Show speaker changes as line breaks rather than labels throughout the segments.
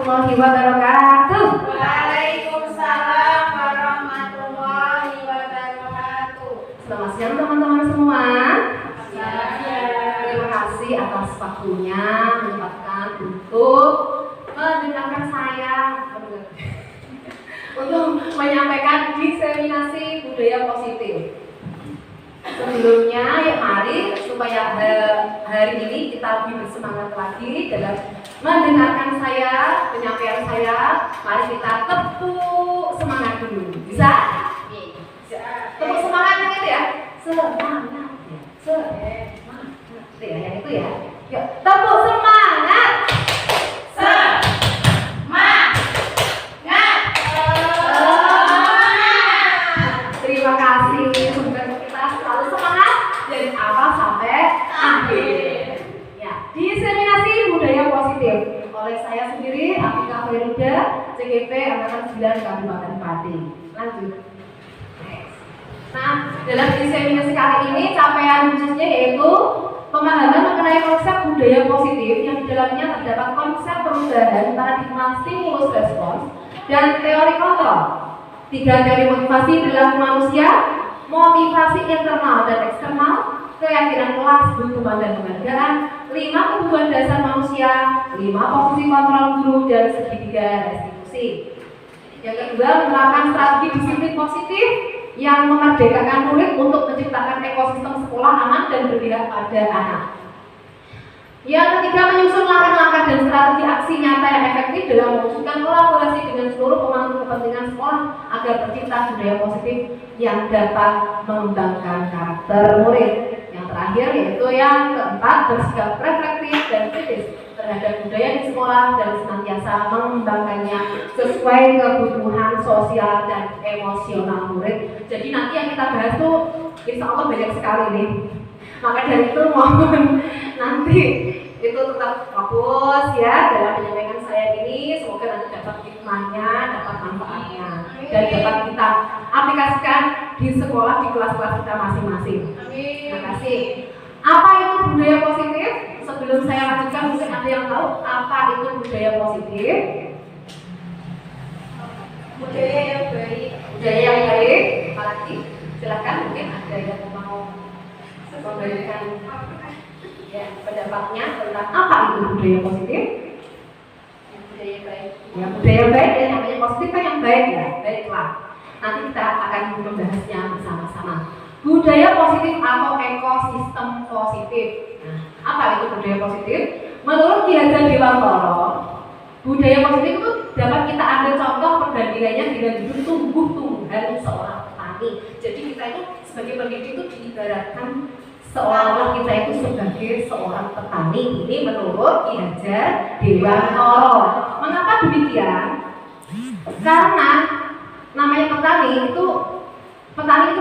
warahmatullahi wabarakatuh.
Waalaikumsalam warahmatullahi wabarakatuh.
Selamat siang teman-teman semua.
Siang.
Terima kasih atas waktunya menyempatkan untuk mendengarkan saya untuk menyampaikan diseminasi budaya positif. Sebelumnya, ya mari supaya hari ini kita lebih bersemangat lagi dalam mendengarkan saya, penyampaian saya. Mari kita tepuk semangat dulu. Bisa? Bisa. Tepuk semangat ingat ya. Semangat. Semangat. Itu ya, yang itu ya. Yuk, tepuk semangat. Terima kasih. Semoga kita selalu semangat dari awal sampai akhir. Ya, diseminasi budaya positif oleh saya sendiri, Atika Feruda, CGP Angkatan 9 Kabupaten Pati. Lanjut. Nah, dalam diseminasi kali ini capaian khususnya yaitu pemahaman mengenai konsep budaya positif yang di dalamnya terdapat konsep perubahan paradigma stimulus respons dan teori kontrol. 3 teori motivasi perilaku manusia, motivasi internal dan eksternal, keyakinan kelas, dukungan dan penghargaan, 5 kebutuhan dasar manusia, 5 posisi kontrol guru dan segitiga restitusi. Yang kedua, menerapkan strategi disiplin positif yang memerdekakan murid untuk menciptakan ekosistem sekolah aman dan berpihak pada anak. Yang ketiga, menyusun langkah-langkah dan strategi aksi nyata yang efektif dalam mewujudkan kolaborasi dengan seluruh pemangku kepentingan sekolah agar tercipta budaya positif yang dapat mengembangkan karakter murid. Yang terakhir yaitu yang keempat, bersikap reflektif dan kritis terhadap budaya di sekolah dan senantiasa mengembangkannya sesuai kebutuhan sosial dan emosional murid. Jadi nanti yang kita bahas tuh insya Allah banyak sekali nih. Maka dari itu mohon nanti itu tetap fokus ya dalam menyampaikan saya ini. Semoga nanti dapat hikmahnya, dapat manfaatnya, dan dapat kita aplikasikan di sekolah, di kelas-kelas kita masing-masing. Terima kasih. Apa itu budaya positif? Sebelum saya lanjutkan, mungkin ada yang tahu apa itu budaya positif?
Budaya yang baik.
Budaya yang baik. Apalagi? Silakan, mungkin ada yang mau memberikan ya pendapatnya tentang apa itu budaya positif.
Budaya baik.
Ya, budaya baik ya, namanya positif kan yang baik ya. Baiklah, nanti kita akan membahasnya bersama-sama. Budaya positif atau ekosistem positif. Nah, apa itu budaya positif? Menurut Ki Hajar Dewantara, budaya positif itu dapat kita ambil contoh perbandingannya dengan judul tumbuh-tumbuhan seorang petani. Jadi kita itu sebagai pendidik itu diibaratkan seolah-olah kita itu sebagai seorang petani. Ini menurut Ki Hajar Dewantara. Mengapa demikian? Karena namanya petani itu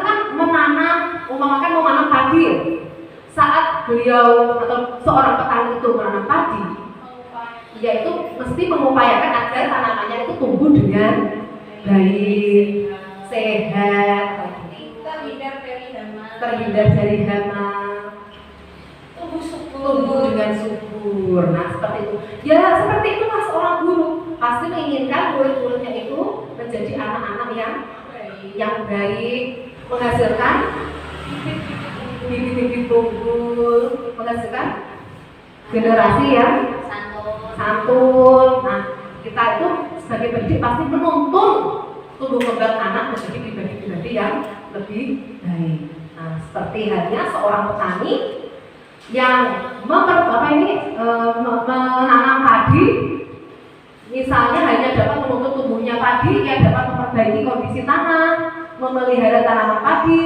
kan menanam, umpamakan menanam padi. Saat beliau atau seorang petani itu menanam padi, yaitu mesti mengupayakan agar tanamannya itu tumbuh dengan baik, sehat, terhindar dari hama, tumbuh dengan subur. Nah, seperti itu. Ya, seperti itulah seorang guru pasti menginginkan murid-muridnya itu menjadi anak-anak yang baik, menghasilkan bibit-bibit unggul, menghasilkan generasi yang santun. Nah, kita itu sebagai pendidik pasti menuntun tumbuh kembang anak menjadi pribadi-pribadi yang lebih baik. Nah, seperti halnya seorang petani yang menanam padi, misalnya hanya dapat menuntut tumbuhnya padi, ia dapat memperbaiki kondisi tanah, memelihara tanaman padi,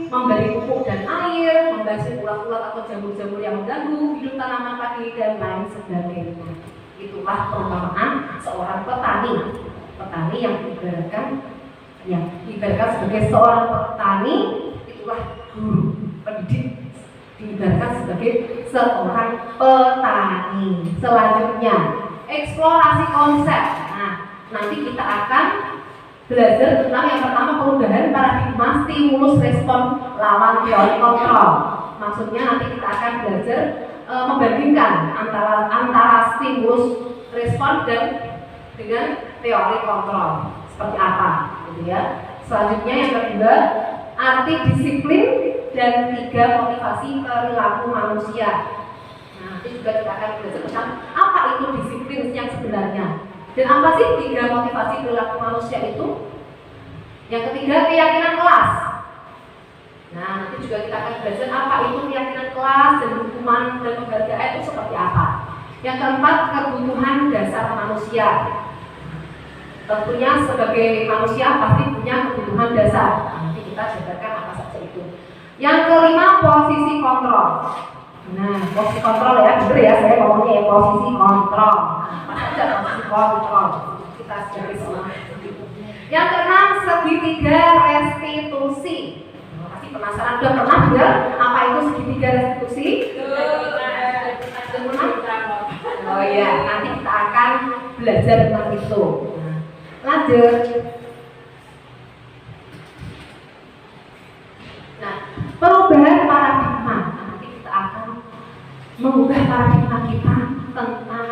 memberi pupuk dan air, membasmi ulat-ulat atau jamur-jamur yang mengganggu hidup tanaman padi dan lain sebagainya. Itulah perumpamaan seorang petani yang diibaratkan sebagai seorang petani. Itulah guru pendidik diibaratkan sebagai seorang petani. Selanjutnya eksplorasi konsep. Nah, nanti kita akan belajar tentang yang pertama, perubahan paradigma stimulus respon lawan teori kontrol. Maksudnya nanti kita akan belajar membandingkan antara stimulus respon dan dengan teori kontrol seperti apa, gitu ya. Selanjutnya yang kedua, arti disiplin dan 3 motivasi perilaku manusia. Nah, nanti juga kita akan belajar tentang apa itu disiplin yang sebenarnya. Dan apa sih 3 motivasi perilaku manusia itu? Yang ketiga, keyakinan kelas. Nah, nanti juga kita akan belajar apa itu keyakinan kelas dan hukuman dan penghargaan itu seperti apa. Yang keempat, kebutuhan dasar manusia. Tentunya sebagai manusia pasti punya kebutuhan dasar. Nanti kita jabarkan apa saja itu. Yang kelima, posisi kontrol. Nah, posisi kontrol ya, bener ya saya ngomongnya ya, posisi kontrol. Nah, apa saja posisi kontrol? Kita cari semua. Yang keenam, segitiga restitusi. Pasti penasaran, udah pernah dengar apa itu segitiga restitusi? Oh iya, nanti kita akan belajar tentang itu. Lanjut. Nah, perubahan paradigma. Nanti kita akan mengubah paradigma kita tentang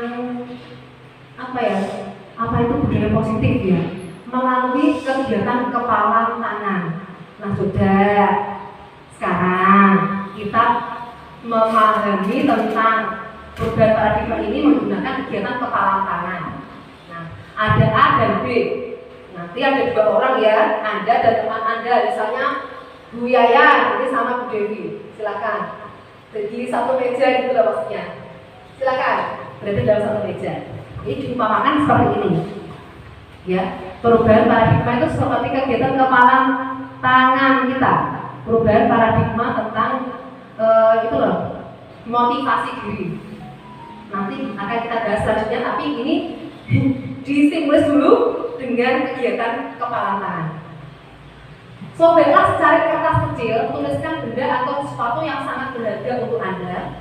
apa ya? Apa itu budaya positif ya? Melalui kegiatan kepalan tangan. Nah, sudah sekarang kita memahami tentang perubahan paradigma ini menggunakan kegiatan kepalan tangan. Ada A dan B. Nanti ada 2 orang ya, Anda dan teman Anda, misalnya Bu Yaya nanti sama Bu Dewi. Silakan. Jadi satu meja gitu loh maksudnya. Silakan. Berarti dalam satu meja. Ini diumpamakan seperti ini. Ya, perubahan paradigma itu seperti kegiatan kepalan tangan kita. Perubahan paradigma tentang itu loh, motivasi diri. Nanti akan kita bahas selanjutnya, tapi ini disimulis dulu dengan kegiatan kepalan tangan. Sobeklah secari kertas kecil, tuliskan benda atau sesuatu yang sangat berharga untuk Anda,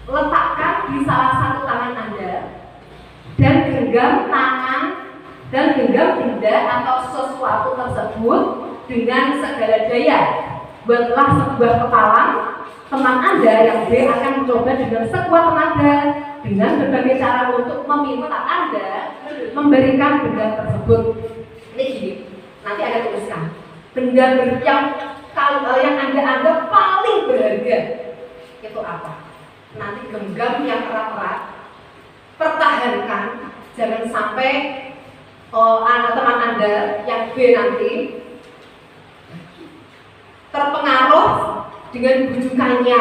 letakkan di salah satu tangan Anda, dan genggam benda atau sesuatu tersebut dengan segala daya. Buatlah sebuah kepalang. Teman Anda yang B akan mencoba dengan sekuat tenaga dengan berbagai cara untuk meminta Anda memberikan benda tersebut. Ini gini, nanti Anda tuliskan benda yang Anda anggap paling berharga itu apa. Nanti genggam yang erat-erat, pertahankan, jangan sampai teman Anda yang B nanti terpengaruh dengan bujukannya,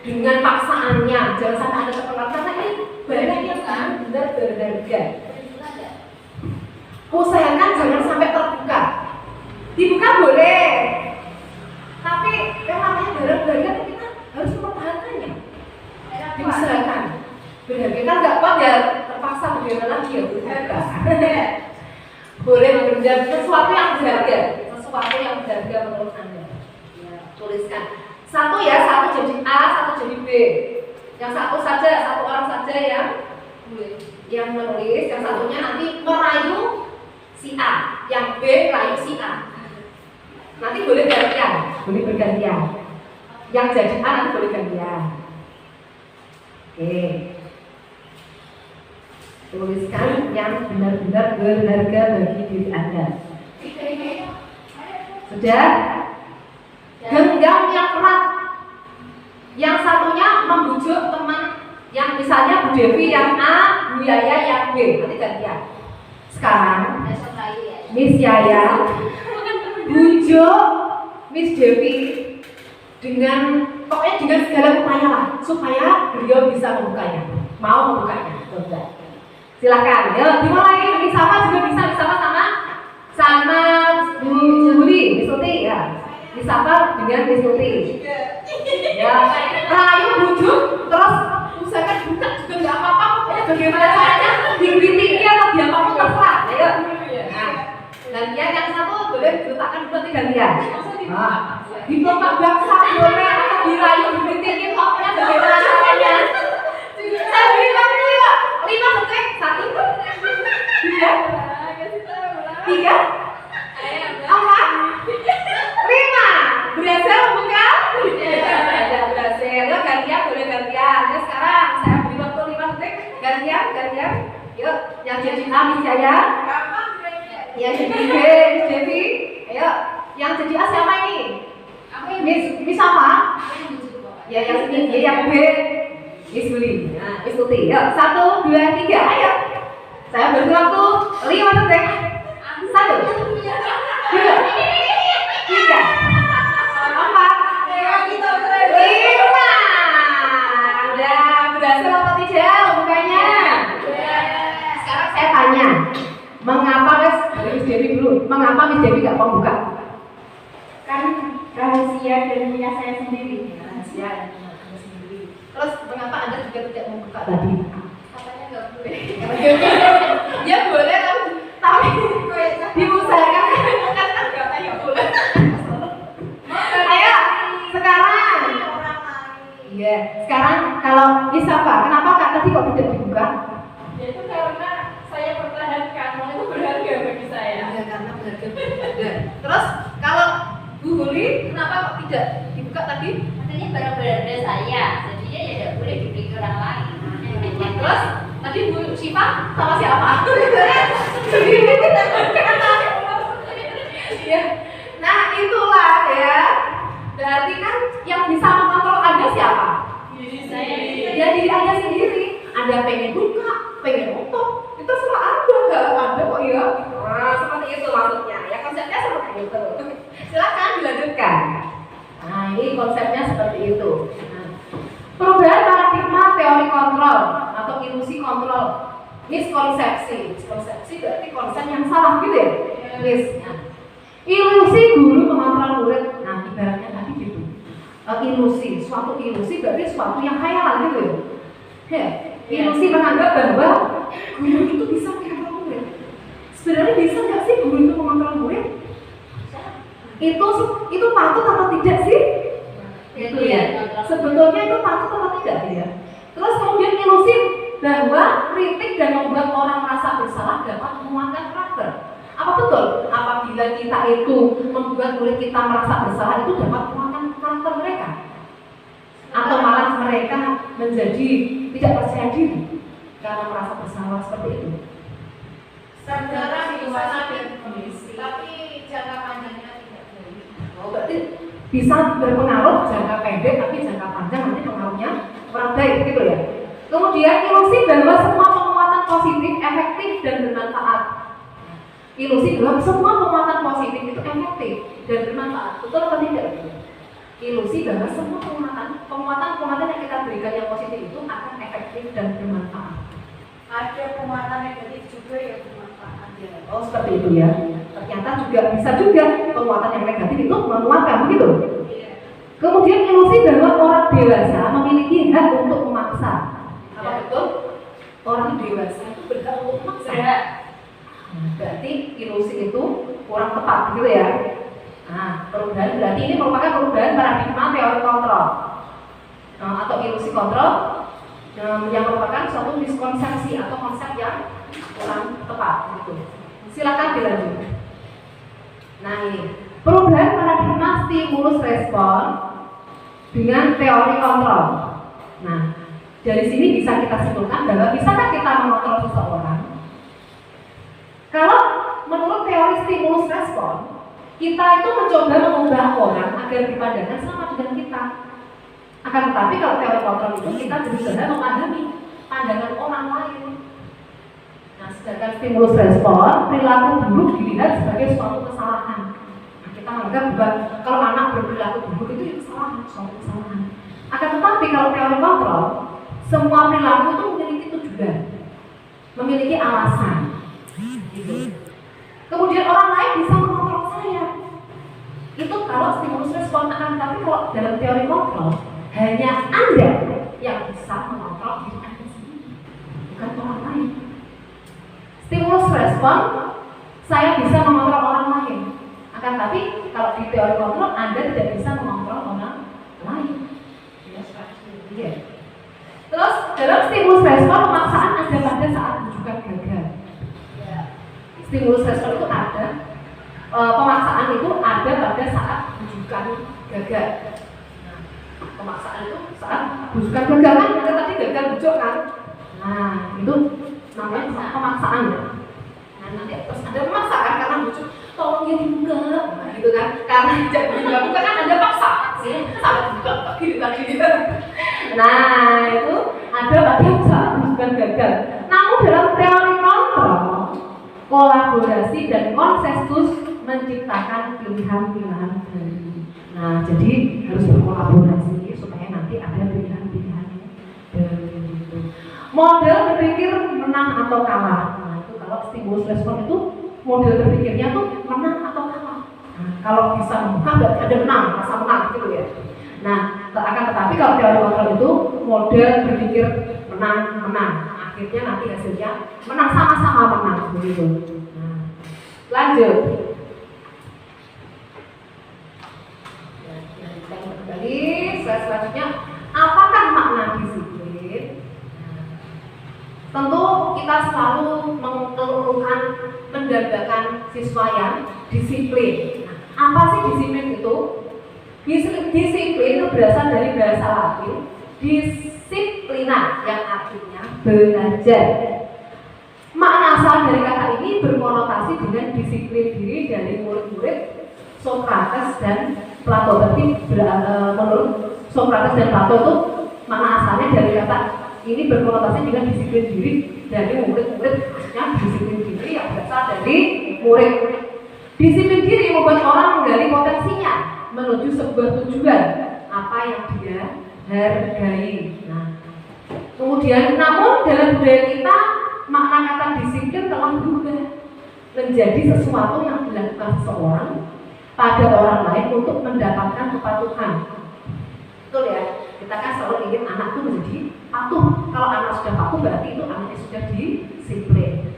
dengan paksaannya. Jangan sampai Anda terpengaruh karena ini barangnya kan benar berharga. Usahakan jangan sampai terbuka. Dibuka boleh, tapi yang namanya barang berharga kita harus mempertahankannya. Diusahakan. Berharga kan nggak kuat ya, terpaksa bagaimana lagi ya berharga. Boleh mengenggam sesuatu yang berharga, menurut Anda. Ya, tuliskan. Satu jadi A, satu jadi B. Yang satu orang saja yang menulis, yang satunya nanti merayu si A, yang B merayu si A. Nanti boleh bergantian. Yang jadi A nanti boleh gantian. Oke. Tuliskan yang benar-benar berharga bagi diri Anda. Sudah? Genggam yang erat. Yang satunya membujuk teman yang misalnya Bu Devi yang A, Bu Yaya yang B. Nanti gantian. Sekarang Miss Yaya bujuk Miss Devi dengan segala upaya lah supaya beliau bisa membukanya. Mau membukanya. Coba. Silakan. Ya, dimulai. Disapa juga bisa sama Bu Juli, Miss Tuti ya. Disapa dengan Miss Tuti. Ya, rayu bujuk terus usahakan buka juga nggak apa-apa. Bagaimana caranya? Dikritikin atau diapapun terserah. Ayo. Nah, gantian yang satu boleh diletakkan dulu gantian. Dipelompak bangsa boleh atau dirayu dikritikin pokoknya bagaimana caranya? Saya beri waktu ya 5 detik. 1, 2, 3, 4, 5. Berhasil membuka? Tidak berhasil. Yuk gantian, boleh gantian. Ya sekarang saya beri waktu 5 detik. Gantian. Yuk, yang Yang jadi A Miss Jaya,
Gampang kayaknya.
yang jadi B Miss Devi. Ayo, yang jadi A siapa ini?
Aku yang
Miss apa?
aku yang lucu kok.
Ya yang ini, yang B Miss Buli. Nah, Miss Tuti. Yuk, 1, 2, 3. Ayo. Saya beri waktu 5 detik. 1, 2, 3, 4,
Ya kita
5. Udah berhasil atau tidak bukanya? Sekarang saya tanya, mengapa Miss Devi dulu? Mengapa Miss Devi nggak mau buka?
Kan rahasia dan punya saya sendiri.
Rahasia dan punya Anda sendiri. Terus mengapa Anda juga tidak mau buka tadi?
Katanya nggak boleh.
Ya boleh tapi diusahakan katanya boleh. Ayo sekarang.
Orang lain.
Iya, sekarang kalau Isafa, kenapa Kak tadi kok tidak dibuka?
Itu karena saya pertahankan, karena itu berharga bagi saya.
Ya karena berharga. Terus kalau Bu Huli, kenapa kok tidak dibuka tadi?
Makanya barang berharga saya, jadinya ya tidak boleh dibeli ke orang lain.
Terus tadi Bu Syifa sama siapa? Ya. Nah itulah ya. Berarti kan yang bisa mengontrol Anda siapa?
Diri saya.
Ya diri Anda sendiri. Anda pengen buka, pengen tutup, itu serah Anda, nggak Anda kok ya. Nah seperti itu maksudnya. Ya konsepnya seperti itu. Silakan dilanjutkan. Nah ini konsepnya seperti itu. Nah, perubahan paradigma teori kontrol atau ilusi kontrol, miskonsepsi. Miskonsepsi berarti konsep yang salah gitu ya. Ilusi guru mengontrol murid. Nah ibaratnya tadi gitu. Ilusi, suatu ilusi berarti suatu yang khayalan gitu ya. Ilusi menganggap bahwa guru itu bisa mengontrol murid. Sebenarnya bisa nggak sih guru itu mengontrol murid? Itu patut atau tidak sih? Itu ya. Sebetulnya itu patut atau tidak ya. Terus kemudian ilusi bahwa kritik dan membuat orang merasa bersalah dapat menguatkan karakter. Apa betul? Apabila kita itu membuat murid kita merasa bersalah itu dapat menguatkan karakter mereka? Atau malah mereka menjadi tidak percaya diri karena merasa bersalah seperti itu?
Secara situasi dan kondisi, tapi jangka panjangnya tidak boleh.
Oh, berarti bisa berpengaruh jangka pendek tapi jangka panjang nanti pengaruhnya kurang baik gitu ya. Kemudian ilusi bahwa semua penguatan positif efektif dan bermanfaat. Ilusi bahwa semua penguatan positif itu efektif dan bermanfaat. Betul atau tidak? Ilusi bahwa semua penguatan yang kita berikan yang positif itu akan efektif dan bermanfaat.
Ada penguatan negatif juga ya bermanfaat ya.
Oh seperti itu ya. Ternyata juga bisa juga penguatan yang negatif itu menguatkan begitu.
Iya.
Kemudian ilusi bahwa orang dewasa memiliki hak untuk memaksa. Apa betul? Orang dewasa itu berhak untuk memaksa.
Berhak.
Berarti ilusi itu kurang tepat gitu ya. Nah, perubahan berarti ini merupakan perubahan paradigma teori kontrol atau ilusi kontrol yang merupakan suatu miskonsepsi atau konsep yang kurang tepat gitu. Silakan dilanjut. Nah ini perubahan paradigma stimulus respon dengan teori kontrol. Nah dari sini bisa kita simpulkan bahwa bisakah kita mengontrol seseorang? Kalau menurut teori stimulus respon, kita itu mencoba mengubah orang agar dipandangkan sama dengan kita. Akan tetapi kalau teori kontrol itu kita berusaha memahami pandangan orang lain. Nah, sedangkan stimulus respon, perilaku buruk dilihat sebagai suatu kesalahan. Nah, kita menganggap bahwa kalau anak berperilaku buruk itu kesalahan, suatu kesalahan. Akan tetapi kalau teori kontrol, semua perilaku itu memiliki tujuan, memiliki alasan. Gitu. Kemudian orang lain bisa mengontrol saya. Itu kalau stimulus respon, akan tetapi kalau dalam teori kontrol, hanya Anda yang bisa mengontrol diri Anda sendiri, bukan orang lain. Stimulus respon, saya bisa mengontrol orang lain. Akan tapi kalau di teori kontrol, Anda tidak bisa mengontrol orang lain. Iya. Terus dalam stimulus respon, pemaksaan ada pada saat rujukan gagal. Stimulus respon itu ada, pemaksaan itu ada pada saat rujukan gagal. Nah, pemaksaan itu saat rujukan gagal kan, ada tadi gagal bujuk kan. Nah itu namanya pemaksaan ya. Nah nanti terus ada memaksakan karena lucu, tolong ya dibuka, nah, gitu kan? Karena jangan buka kan ada paksa, sih salah buka gitu kan gitu. Nah itu ada saat bukan gagal. Namun dalam teori kontrol, kolaborasi dan konsensus menciptakan pilihan-pilihan baru. Nah jadi harus berkolaborasi supaya nanti ada pilihan-pilihan baru. Model berpikir menang atau kalah. Nah itu kalau stimulus respon itu model berpikirnya tuh menang atau kalah. Nah, kalau bisa membuka berarti ada menang, rasa menang gitu ya. Nah akan tetapi kalau teori kontrol itu model berpikir menang. Akhirnya nanti hasilnya menang, sama-sama menang begitu. Nah, lanjut. Kita kembali selanjutnya, apakah makna disiplin? Tentu kita selalu mengeluhkan mendambakan siswa yang disiplin. Nah, apa sih disiplin itu? Disiplin itu berasal dari bahasa Latin disiplina yang artinya belajar. Makna asal dari kata ini berkonotasi dengan disiplin diri dari murid-murid Sokrates dan Plato. Tapi menurut Sokrates dan Plato itu makna asalnya dari kata ini berkonotasi dengan disiplin diri dari murid-murid, maksudnya disiplin diri yang berasal dari murid-murid. Disiplin diri membuat orang menggali potensinya menuju sebuah tujuan apa yang dia hargai. Nah, kemudian namun dalam budaya kita makna kata disiplin telah berubah menjadi sesuatu yang dilakukan seseorang pada orang lain untuk mendapatkan kepatuhan. Betul ya? Kita kan selalu ingin anak itu menjadi patuh. Kalau anak sudah patuh berarti itu anaknya sudah disiplin.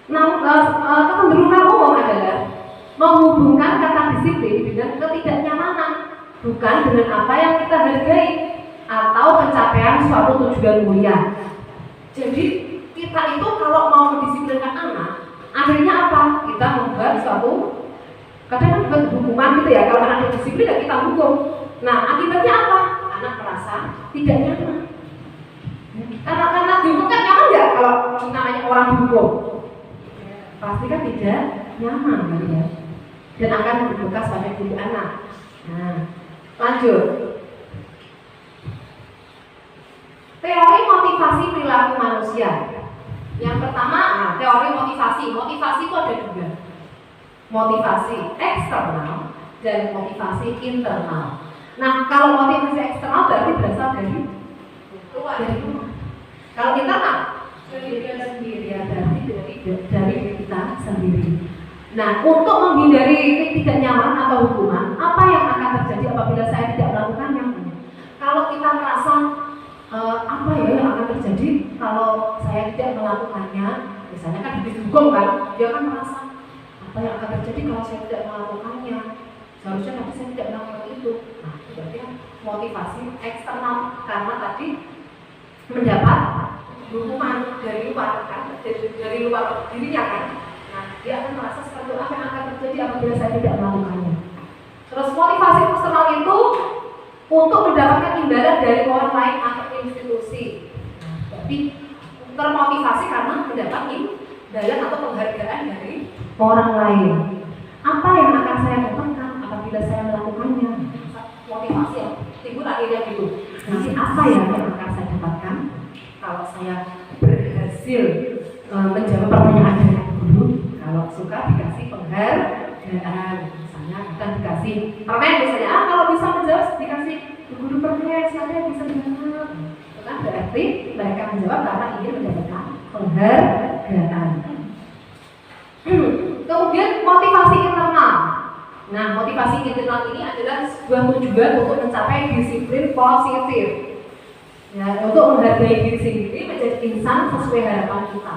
Nah, kecenderungan umum adalah menghubungkan kata disiplin dengan ketidaknyamanan, bukan dengan apa yang kita hargai atau pencapaian suatu tujuan mulia. Jadi kita itu kalau mau mendisiplinkan anak, akhirnya apa? Kita membuat suatu kadang kan buat hukuman gitu ya. Kalau anak disiplin ya kita hukum. Nah akibatnya apa? Anak merasa tidak nyaman. Karena dihukum kan nyaman nggak kalau namanya orang dihukum? Pasti kan tidak nyaman kan ya. Dan akan berbekas pada diri anak. Nah, lanjut. Teori motivasi perilaku manusia. Yang pertama, teori motivasi. Motivasi itu ada dua. Motivasi eksternal dan motivasi internal. Nah, kalau motivasi eksternal berarti berasal dari luar. Kalau internal dari diri sendiri, ya berarti dari kita sendiri. Nah, untuk menghindari ketidaknyamanan atau hukuman, apa yang akan terjadi apabila saya tidak melakukannya? Kalau kita merasa apa ya yang akan terjadi kalau saya tidak melakukannya, misalnya kan habis hukum kan, dia kan merasa apa yang akan terjadi kalau saya tidak melakukannya? Seharusnya nanti saya tidak melakukan itu. Nah, berarti motivasi eksternal karena tadi mendapat hukuman dari luar kan, dari luar dirinya kan. Nah, dia akan merasa seperti apa yang akan terjadi apabila saya tidak melakukannya. Terus motivasi eksternal itu untuk mendapatkan imbalan dari orang lain atau institusi. Nah, berarti termotivasi karena mendapat imbalan atau penghargaan dari orang lain. Apa yang akan saya dapatkan apabila saya melakukannya? Motivasi yang timbul akhirnya gitu. Nanti apa ya yang akan saya dapatkan kalau saya berhasil menjawab pertanyaan dari guru? Kalau suka dikasih penghargaan, misalnya kita dikasih permen misalnya, kalau bisa menjawab dikasih guru permen, siapa yang bisa menjawab? Itu kan berarti mereka menjawab karena ingin mendapatkan penghargaan. Kemudian motivasi internal. Nah, motivasi internal ini adalah sebuah tujuan untuk mencapai disiplin positif. Ya, untuk menghargai diri sendiri menjadi insan sesuai harapan kita.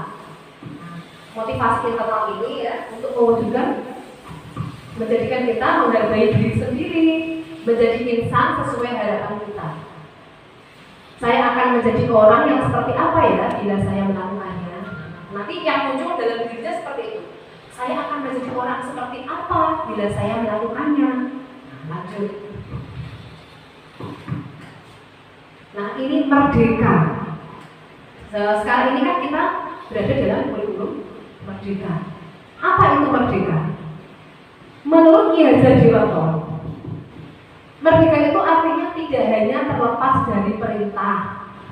Motivasi internal ini ya untuk mewujudkan menjadikan kita menghargai diri sendiri, menjadi insan sesuai harapan kita. Saya akan menjadi orang yang seperti apa ya bila saya melakukannya? Nanti yang muncul dalam dirinya seperti itu. Saya akan menjadi orang seperti apa bila saya melakukannya? Lanjut. Nah ini merdeka. Sekarang ini kan kita berada dalam kurikulum merdeka. Apa itu merdeka? Menurut Ki Hajar Dewantoro, merdeka itu artinya tidak hanya terlepas dari perintah,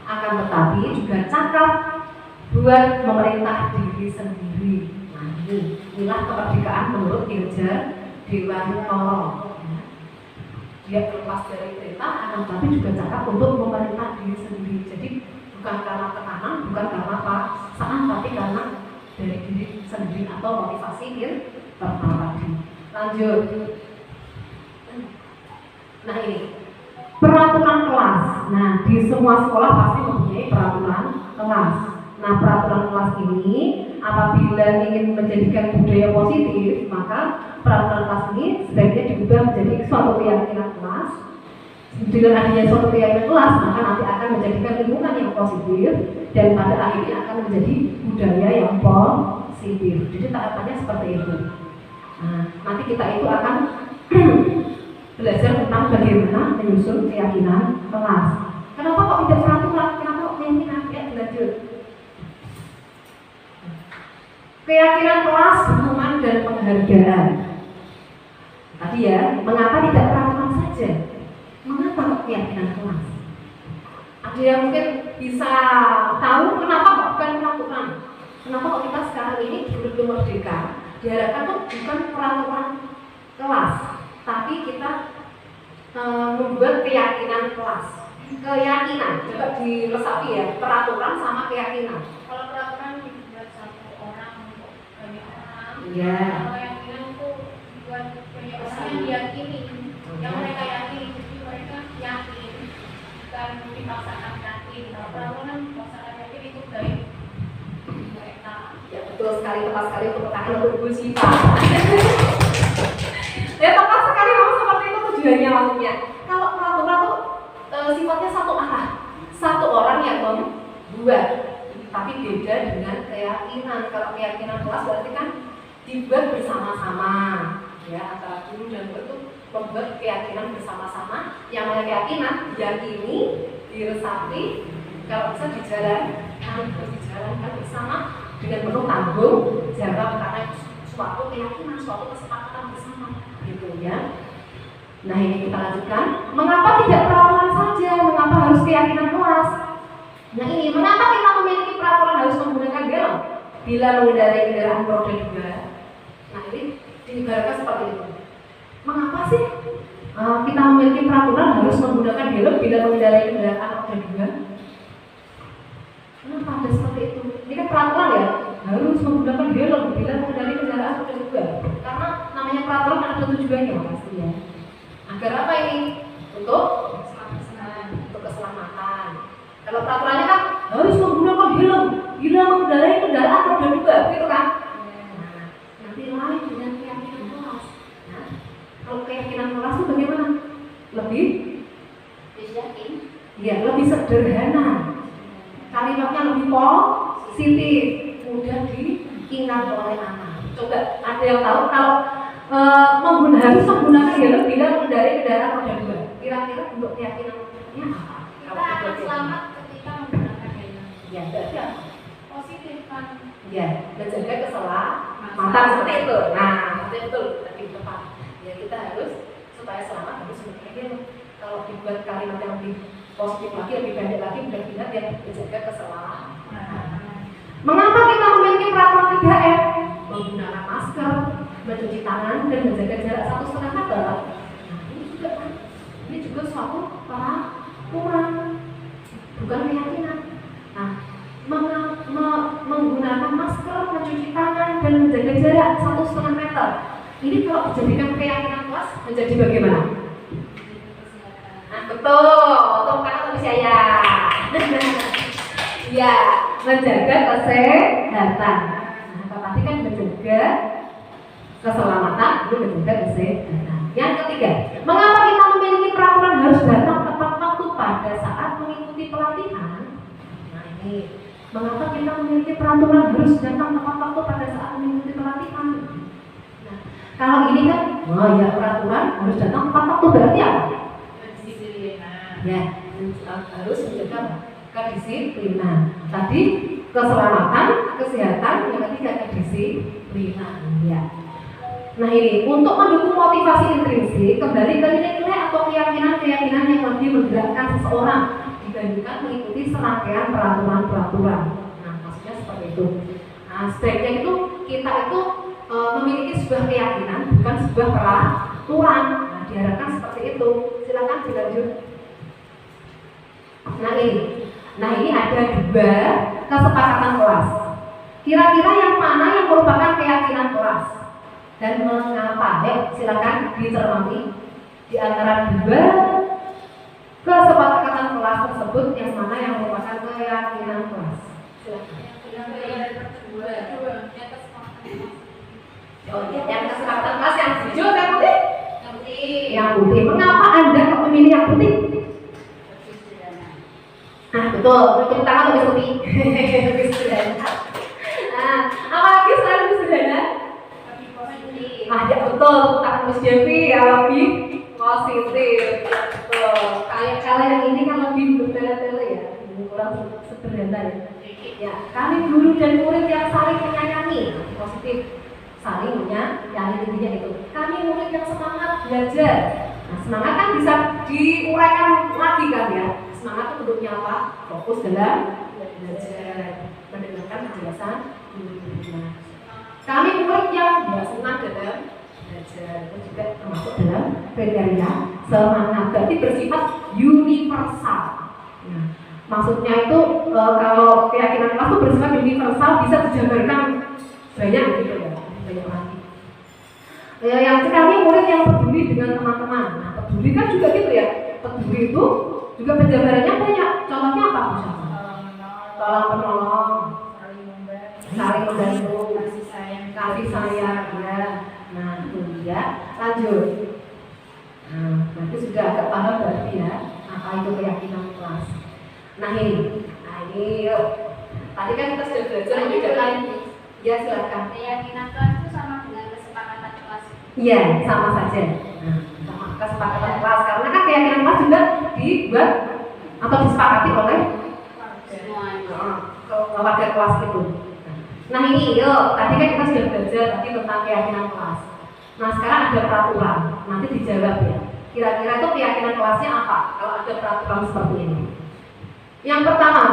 akan tetapi juga cakap buat memerintah diri sendiri. Nah, inilah kemerdekaan menurut Ki Hajar Dewantoro. Dia terlepas dari perintah, akan tetapi juga cakap untuk memerintah diri sendiri. Jadi bukan karena tekanan, bukan karena paksaan, tapi karena dari diri sendiri atau motivasi internal tadi. Lanjut. Nah ini peraturan kelas. Nah di semua sekolah pasti mempunyai peraturan kelas. Nah peraturan kelas ini apabila ingin menjadikan budaya positif, maka peraturan kelas ini sebaiknya diubah menjadi suatu keyakinan kelas. Dengan adanya suatu keyakinan kelas, maka nanti akan menjadikan lingkungan yang positif dan pada akhirnya akan menjadi budaya yang positif. Jadi tahapannya seperti itu. Nah, nanti kita itu akan belajar tentang bagaimana menyusun keyakinan kelas. Kenapa kok tidak peraturan? Kenapa kok keyakinan? Ya, belajar. Keyakinan kelas, hukuman dan penghargaan. Tadi ya, mengapa tidak peraturan saja? Mengapa kok keyakinan kelas? Ada yang mungkin bisa tahu kenapa kok bukan peraturan? Kenapa kok kita sekarang ini di kurikulum merdeka diharapkan tuh bukan peraturan kelas, tapi kita membuat keyakinan kelas. Keyakinan, coba diresapi ya, peraturan sama keyakinan.
Kalau peraturan dibuat satu orang untuk banyak orang.
Iya.
Kalau keyakinan itu buat banyak orang yang diyakini, yang mereka yakini, jadi mereka yakin, bukan dipaksakan yakin. Kalau peraturan dipaksakan yakin itu baik mereka.
Ya betul sekali, tepat sekali untuk petani untuk Ibu Syifa. Ya tepat sekali memang seperti itu tujuannya maksudnya. Kalau peraturan tuh sifatnya satu arah, satu orang yang membuat, tapi beda dengan keyakinan. Kalau keyakinan kelas berarti kan dibuat bersama-sama, ya antara guru dan murid itu membuat keyakinan bersama-sama. Yang mana keyakinan diyakini, diresapi, kalau bisa dijalankan bersama dengan penuh tanggung jawab karena suatu keyakinan, suatu kesepakatan bersama, gitu ya. Nah ini kita lanjutkan. Mengapa tidak peraturan saja? Mengapa harus keyakinan kelas? Nah ini, mengapa kita memiliki peraturan harus menggunakan helm bila mengendarai kendaraan roda 2? Nah ini diibaratkan seperti itu. Mengapa sih kita memiliki peraturan harus menggunakan helm bila mengendarai kendaraan roda 2? Kenapa ada seperti itu? Ini kan peraturan ya, harus menggunakan helm bila mengendarai kendaraan roda 2. Karena namanya peraturan kan ada tujuannya pasti ya. Agar apa ini? Untuk keselamatan. Kalau peraturannya kan harus menggunakan helm bila mengendarai kendaraan roda 2, gitu kan? Nah, nanti lain dengan keyakinan kelas. Nah, kalau keyakinan kelas itu bagaimana? Lebih yakin? Ya, lebih sederhana. Kalimatnya lebih positif, mudah diingat oleh anak. Coba ada yang tahu kalau harus menggunakan helm bila mengendarai kendaraan roda 2. Kira-kira untuk keyakinannya apa?
Kita akan selamat ketika menggunakan helm.
Ya, berarti apa?
Positif kan?
Ya, menjaga keselamatan seperti itu. Nah, betul, tadi tepat. Ya, kita harus supaya selamat harus menggunakan helm. Kalau dibuat kalimat yang lebih positif lagi, lebih pendek lagi, benar-benar yang menjaga keselamatan. Mengapa kita memiliki peraturan 3M? Menggunakan masker, mencuci tangan, dan menjaga jarak 1,5 meter. Nah, ini juga suatu peraturan, bukan keyakinan. Nah, menggunakan masker, mencuci tangan, dan menjaga jarak 1,5 meter. Ini kalau dijadikan keyakinan kelas menjadi bagaimana? Nah, betul, untuk kanan lebih saya. Ya, menjaga kesehatan. Nah, tadi kan menjaga keselamatan, itu menjaga kesehatan. Yang ketiga, mengapa kita memiliki peraturan harus datang tepat waktu pada saat mengikuti pelatihan? Nah ini, mengapa kita memiliki peraturan harus datang tepat waktu pada saat mengikuti pelatihan? Nah, kalau ini kan, oh ya peraturan harus datang tepat waktu berarti apa? Ya, harus menjaga kedisiplinan. Tadi keselamatan, kesehatan, yang ketiga kedisiplinan. Ya. Nah ini untuk mendukung motivasi intrinsik, kembali ke nilai-nilai atau keyakinan-keyakinan yang lebih menggerakkan seseorang dibandingkan mengikuti serangkaian peraturan-peraturan. Nah maksudnya seperti itu. Nah sebaiknya itu kita itu memiliki sebuah keyakinan, bukan sebuah peraturan. Nah diharapkan seperti itu. Silakan dilanjut. Nah ini ada 2 kesepakatan kelas. Kira-kira yang mana yang merupakan keyakinan kelas dan mengapa? Silakan dicermati di antara 2 kesepakatan kelas tersebut yang mana yang merupakan keyakinan kelas. Silakan. Yang kesepakatan kelas yang hijau dan putih? Yang putih. Mengapa Anda memilih yang putih? Nah betul, tepuk tangan lebih putih. Lebih sederhana. Nah, apalagi selain lebih sederhana? Ah ya betul, tepuk tangan Mas Devi ya lebih positif. Betul. Kalau yang ini kan lebih bertele-tele ya, kurang sederhana ya. Ya, kami guru dan murid yang saling menyayangi, positif. Saling menyayangi intinya itu. Kami murid yang semangat belajar. Nah, semangat kan bisa diuraikan lagi kan ya. Semangat itu bentuknya apa? Fokus dalam belajar, mendengarkan penjelasan gurunya. Kami murid yang senang dalam belajar, itu juga termasuk dalam kriteria semangat. Berarti bersifat universal. Nah, maksudnya itu kalau keyakinan kelas itu bersifat universal, bisa dijabarkan banyak gitu ya, banyak lagi. Yang kami murid yang peduli dengan teman-teman. Nah, peduli kan juga gitu ya. Peduli itu juga penjabarannya banyak. Contohnya apa misalnya? Tolong menolong, saling membantu, kasih sayang, ya. Nah itu ya. Lanjut. Nah, nanti sudah agak paham berarti ya apa itu keyakinan kelas. Nah ini yuk. Tadi kan kita sudah belajar juga kan? Ya silakan.
Keyakinan kelas itu sama dengan kesepakatan kelas.
Iya, sama saja. Nah, sama kesepakatan kelas karena kan keyakinan kelas juga dibuat atau disepakati oleh warga kelas itu. Nah ini yuk, tadi kan kita sudah belajar tadi tentang keyakinan kelas. Nah sekarang ada peraturan, nanti dijawab ya. Kira-kira itu keyakinan kelasnya apa? Kalau ada peraturan seperti ini. Yang pertama,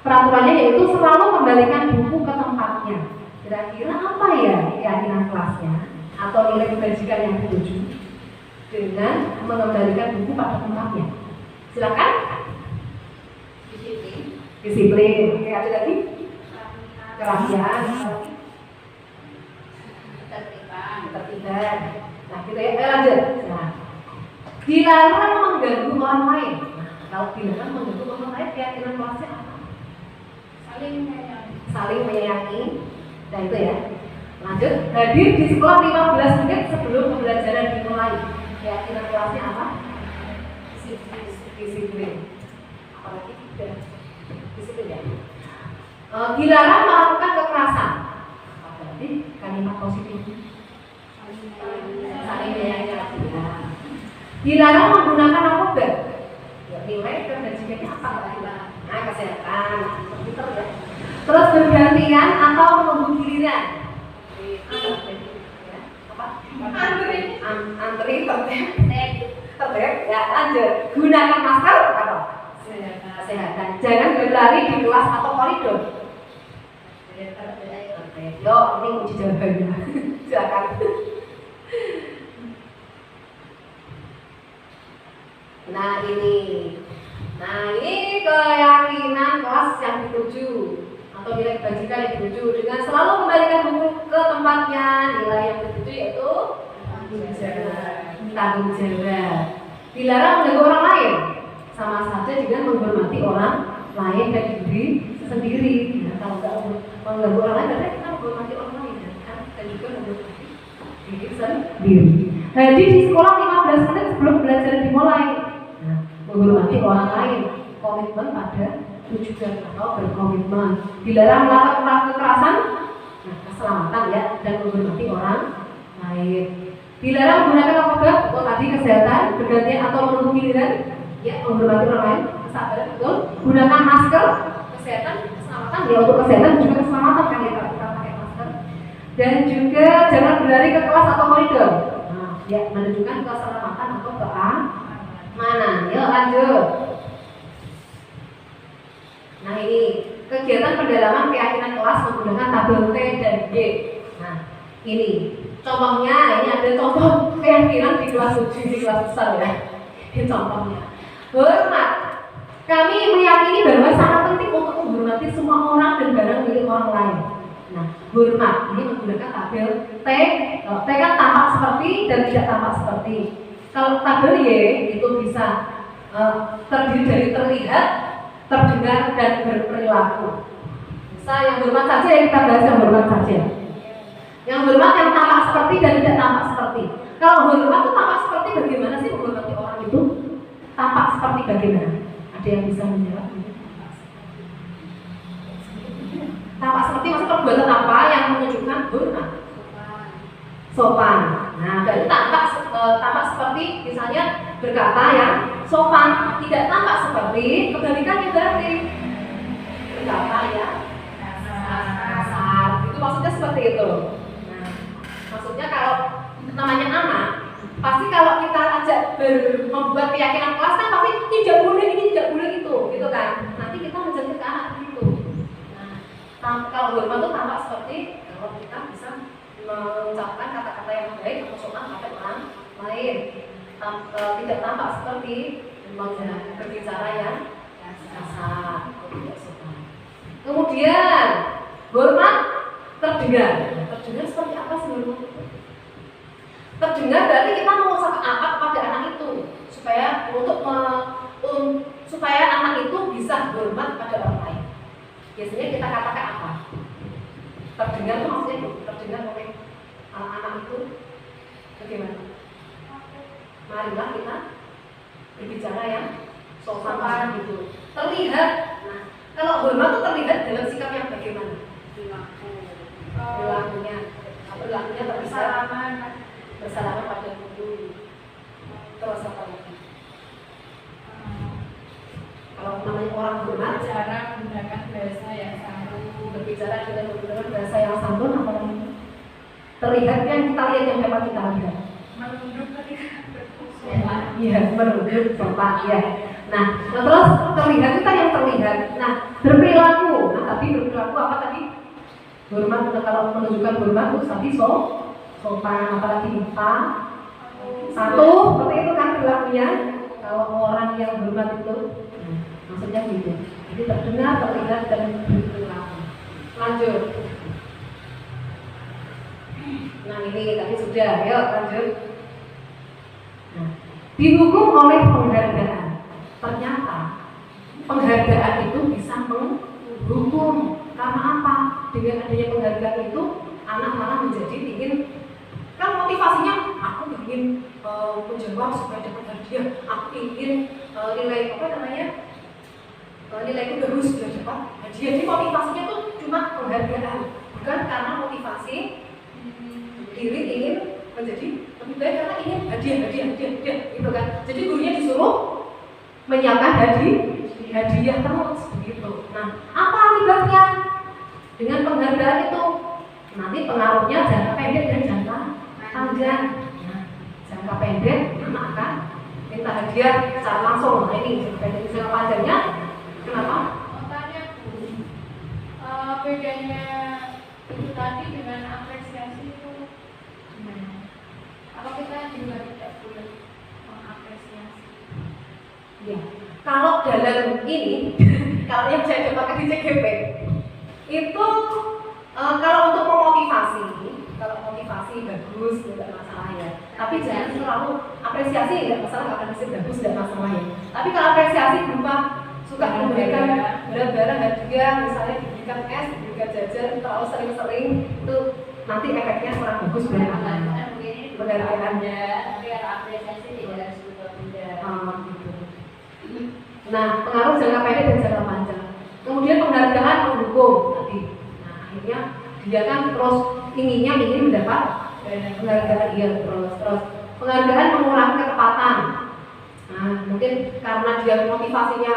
peraturannya yaitu selalu kembalikan buku ke tempatnya. Kira-kira apa ya keyakinan kelasnya atau nilai kebajikan yang dituju dengan mengembalikan buku pada tempatnya? Silakan. Disiplin. Oke, ada lagi? Kerahasiaan. Ketertiban. Nah, kita lanjut. Nah, dilarang mengganggu orang lain. Nah, kalau dilarang mengganggu orang lain, keyakinan kelasnya apa? Saling menyayangi. Nah, itu ya. Lanjut. Hadir di sekolah 15 menit sebelum pembelajaran dimulai. Keyakinan kelasnya apa? Disiplin. Apalagi tidak disiplin ya. Dilarang melakukan kekerasan. Berarti kalimat positif. Saling menyayangi. Dilarang menggunakan narkoba. Nilai kebajikannya apa? Nah, kesehatan. Pinter ya. Terus bergantian atau menunggu giliran. Antri tertib. Ya lanjut. Gunakan masker apa? Kesehatan. Jangan berlari di kelas atau koridor. Yo, ini uji jawabannya. Silakan. Nah ini keyakinan kelas yang dituju atau nilai kebajikan yang dituju dengan selalu kembalikan buku ke tempatnya. Nilai yang dituju yaitu tanggung jawab. Dilarang mengganggu orang lain, sama saja dengan menghormati orang lain dan diri sendiri. Nah, kalau nggak mengganggu orang lain, berarti kita menghormati orang lain kan? Dan juga menghormati diri sendiri. Hadir di sekolah 15 menit sebelum belajar dimulai. Nah, menghormati orang lain, komitmen pada tujuan atau berkomitmen. Dilarang melakukan kekerasan, nah, keselamatan ya, dan menghormati orang lain. Dilarang menggunakan narkoba, tadi kesehatan, bergantian atau menunggu giliran, ya, menghormati orang lain, kesabaran, betul. gunakan masker, kesehatan, keselamatan, ya untuk kesehatan juga keselamatan kan ya kita pakai masker. Dan juga jangan berlari ke kelas atau koridor. Nah, ya menunjukkan keselamatan atau keamanan. Yuk lanjut. Nah ini kegiatan pendalaman keyakinan kelas menggunakan tabel T dan G. Nah ini contohnya, ini ada contoh keyakinan di kelas uji, di kelas besar ya. Ini contohnya. Hormat. Kami meyakini bahwa sangat penting untuk menghormati semua orang dan barang milik orang lain. Nah, hormat ini menggunakan tabel T. T kan tampak seperti dan tidak tampak seperti. Kalau tabel Y itu bisa terdiri dari terlihat, terdengar, dan berperilaku. Bisa yang hormat saja yang kita bahas yang hormat saja. Yang hormat yang tampak seperti dan tidak tampak seperti. Kalau hormat itu tampak seperti bagaimana sih menghormati orang itu? Tampak seperti bagaimana? Ada yang bisa menjawab? Tampak seperti maksud perbuatan apa yang menunjukkan hormat? Sopan. Nah, dari tampak seperti misalnya berkata ya sopan, tidak tampak seperti kebalikannya berarti berkata ya kasar. Itu maksudnya seperti itu. Nah, maksudnya kalau namanya anak, pasti kalau kita ajak membuat keyakinan kelas kan pasti tidak boleh ini, tidak boleh itu, gitu kan? Nanti kita menjadi ke anak gitu. Nah, kalau hormat itu tampak seperti kalau kita bisa mengucapkan kata-kata yang baik atau sopan pada orang lain. Tidak tampak seperti berbicara yang kasar atau tidak sopan. Kemudian hormat terdengar. Terdengar seperti apa sih hormat itu? Terdengar berarti kita mengucapkan apa kepada anak itu supaya supaya anak itu bisa hormat pada orang lain. Biasanya kita katakan apa? Terdengar itu maksudnya itu, terdengar oleh anak itu bagaimana? Marilah kita berbicara yang sopan gitu. Terlihat. Nah, kalau hormat itu terlihat dalam sikap yang bagaimana? Perilakunya. Perilakunya bersalaman pada guru. Terus apa lagi? Kalau namanya orang hormat,
cara menggunakan bahasa yang santun,
berbicara dengan menggunakan bahasa yang santun, apa namanya? Terlihat yang kita lihat yang dapat kita lihat.
menunduk ketika
Iya, menunduk sopan ya. Nah, terus terlihat itu kan yang terlihat. Nah, berperilaku. Nah, tapi berperilaku apa tadi? Hormat. Kalau menunjukkan hormat itu tadi sopan, apalagi lupa. Satu, seperti itu kan perilakunya. Kalau orang yang hormat itu, maksudnya gitu. Jadi terdengar, terlihat, dan berperilaku. Lanjut. Nah ini tadi sudah, yuk lanjut. Nah, dihukum oleh penghargaan. Ternyata penghargaan itu bisa menghukum. Karena apa? Dengan adanya penghargaan itu, anak malah menjadi ingin, kan motivasinya aku ingin menjawab supaya dapat hadiah. Aku ingin nilai apa namanya? Nilaiku bagus supaya dapat hadiah. Jadi motivasinya tuh cuma penghargaan, bukan karena motivasi diri ingin menjadi lebih baik karena ingin hadiah gitu kan. Jadi gurunya disuruh menyiapkan hadiah terus begitu. Nah, apa akibatnya dengan penghargaan itu? Nanti pengaruhnya jangka pendek dan jangka panjang. Nah, jangka pendek anak akan minta hadiah secara langsung. Nah ini jangka pendek jangka panjangnya kenapa?
Tanya bedanya itu tadi dengan apresiasi itu gimana? Apa kita juga tidak boleh mengapresiasi?
Ya, kalau dalam ini, kalau yang saya coba di CGP itu kalau untuk memotivasi, kalau motivasi bagus tidak masalah ya. Tapi jangan selalu apresiasi tidak masalah, apresiasi bagus tidak masalah ya. Tapi kalau apresiasi berupa suka memberikan barang-barang hadiah, misalnya diberikan es, diberikan jajan, terlalu sering-sering itu nanti efeknya kurang bagus buat anak. Penghargaannya,
tapi kalau apresiasi tidak harus berbeda.
gitu. Nah, pengaruh jangka pendek dan jangka panjang. Kemudian penghargaan mendukung tadi. Nah, akhirnya dia kan terus ingin mendapat penghargaan dia terus penghargaan mengurangi ketepatan. Nah, mungkin karena dia motivasinya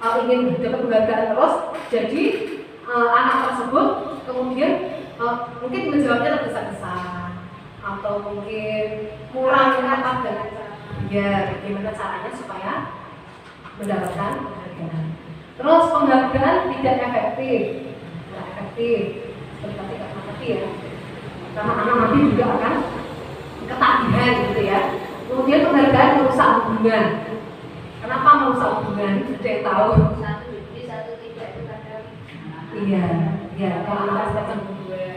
ingin dapat penghargaan terus, jadi anak tersebut kemudian mungkin menjawabnya tergesa-gesa atau mungkin kurang tepat dengan ya bagaimana caranya supaya mendapatkan penghargaan. Terus penghargaan tidak efektif, seperti tidak mengerti ya, karena anak nanti juga akan ketagihan gitu ya. Kemudian penghargaan merusak hubungan. Kenapa merusak hubungan? Ada yang tahu?
Satu tidak itu kadang.
Iya, kalau anak semacam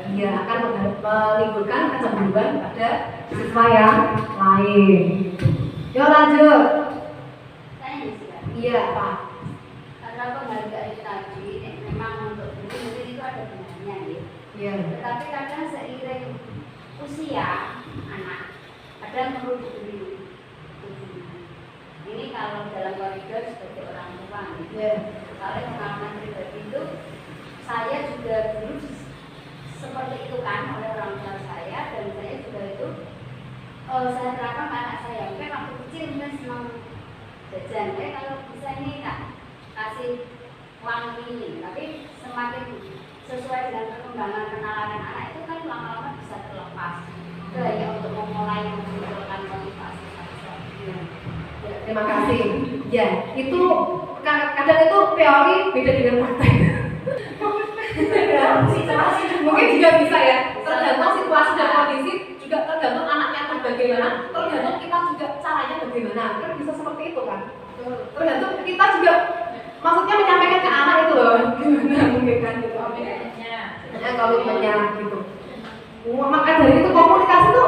iya akan menimbulkan kecemburuan pada siswa yang lain. Yuk lanjut.
Saya sih.
Iya Pak.
Karena penghargaan itu tadi memang untuk mungkin itu ada benarnya ya.
Iya.
Tetapi kadang seiring usia anak kadang perlu diberi dukungan. Ini kalau dalam koridor sebagai orang tua,
Iya.
kalau pengalaman pribadi itu saya juga dulu seperti itu kan oleh orang tua saya, dan saya juga itu saya terapkan ke anak saya. Mungkin waktu kecil mungkin senang jajan, kalau bisa ini tak kasih uang ini, tapi semakin sesuai dengan perkembangan kenalan anak itu kan lama-lama bisa terlepas. Itu hanya untuk memulai mengumpulkan motivasi saja.
Ya, terima kasih. Ya, itu kadang itu teori beda dengan praktek. Mungkin juga bisa ya, tergantung situasi dan kondisi, juga tergantung anaknya kan bagaimana, tergantung kita juga caranya bagaimana, kan bisa seperti itu kan. Tergantung kita juga, maksudnya menyampaikan ke anak itu loh, gimana mungkin kan gitu. Komitmennya gitu. Maka dari itu komunikasi itu,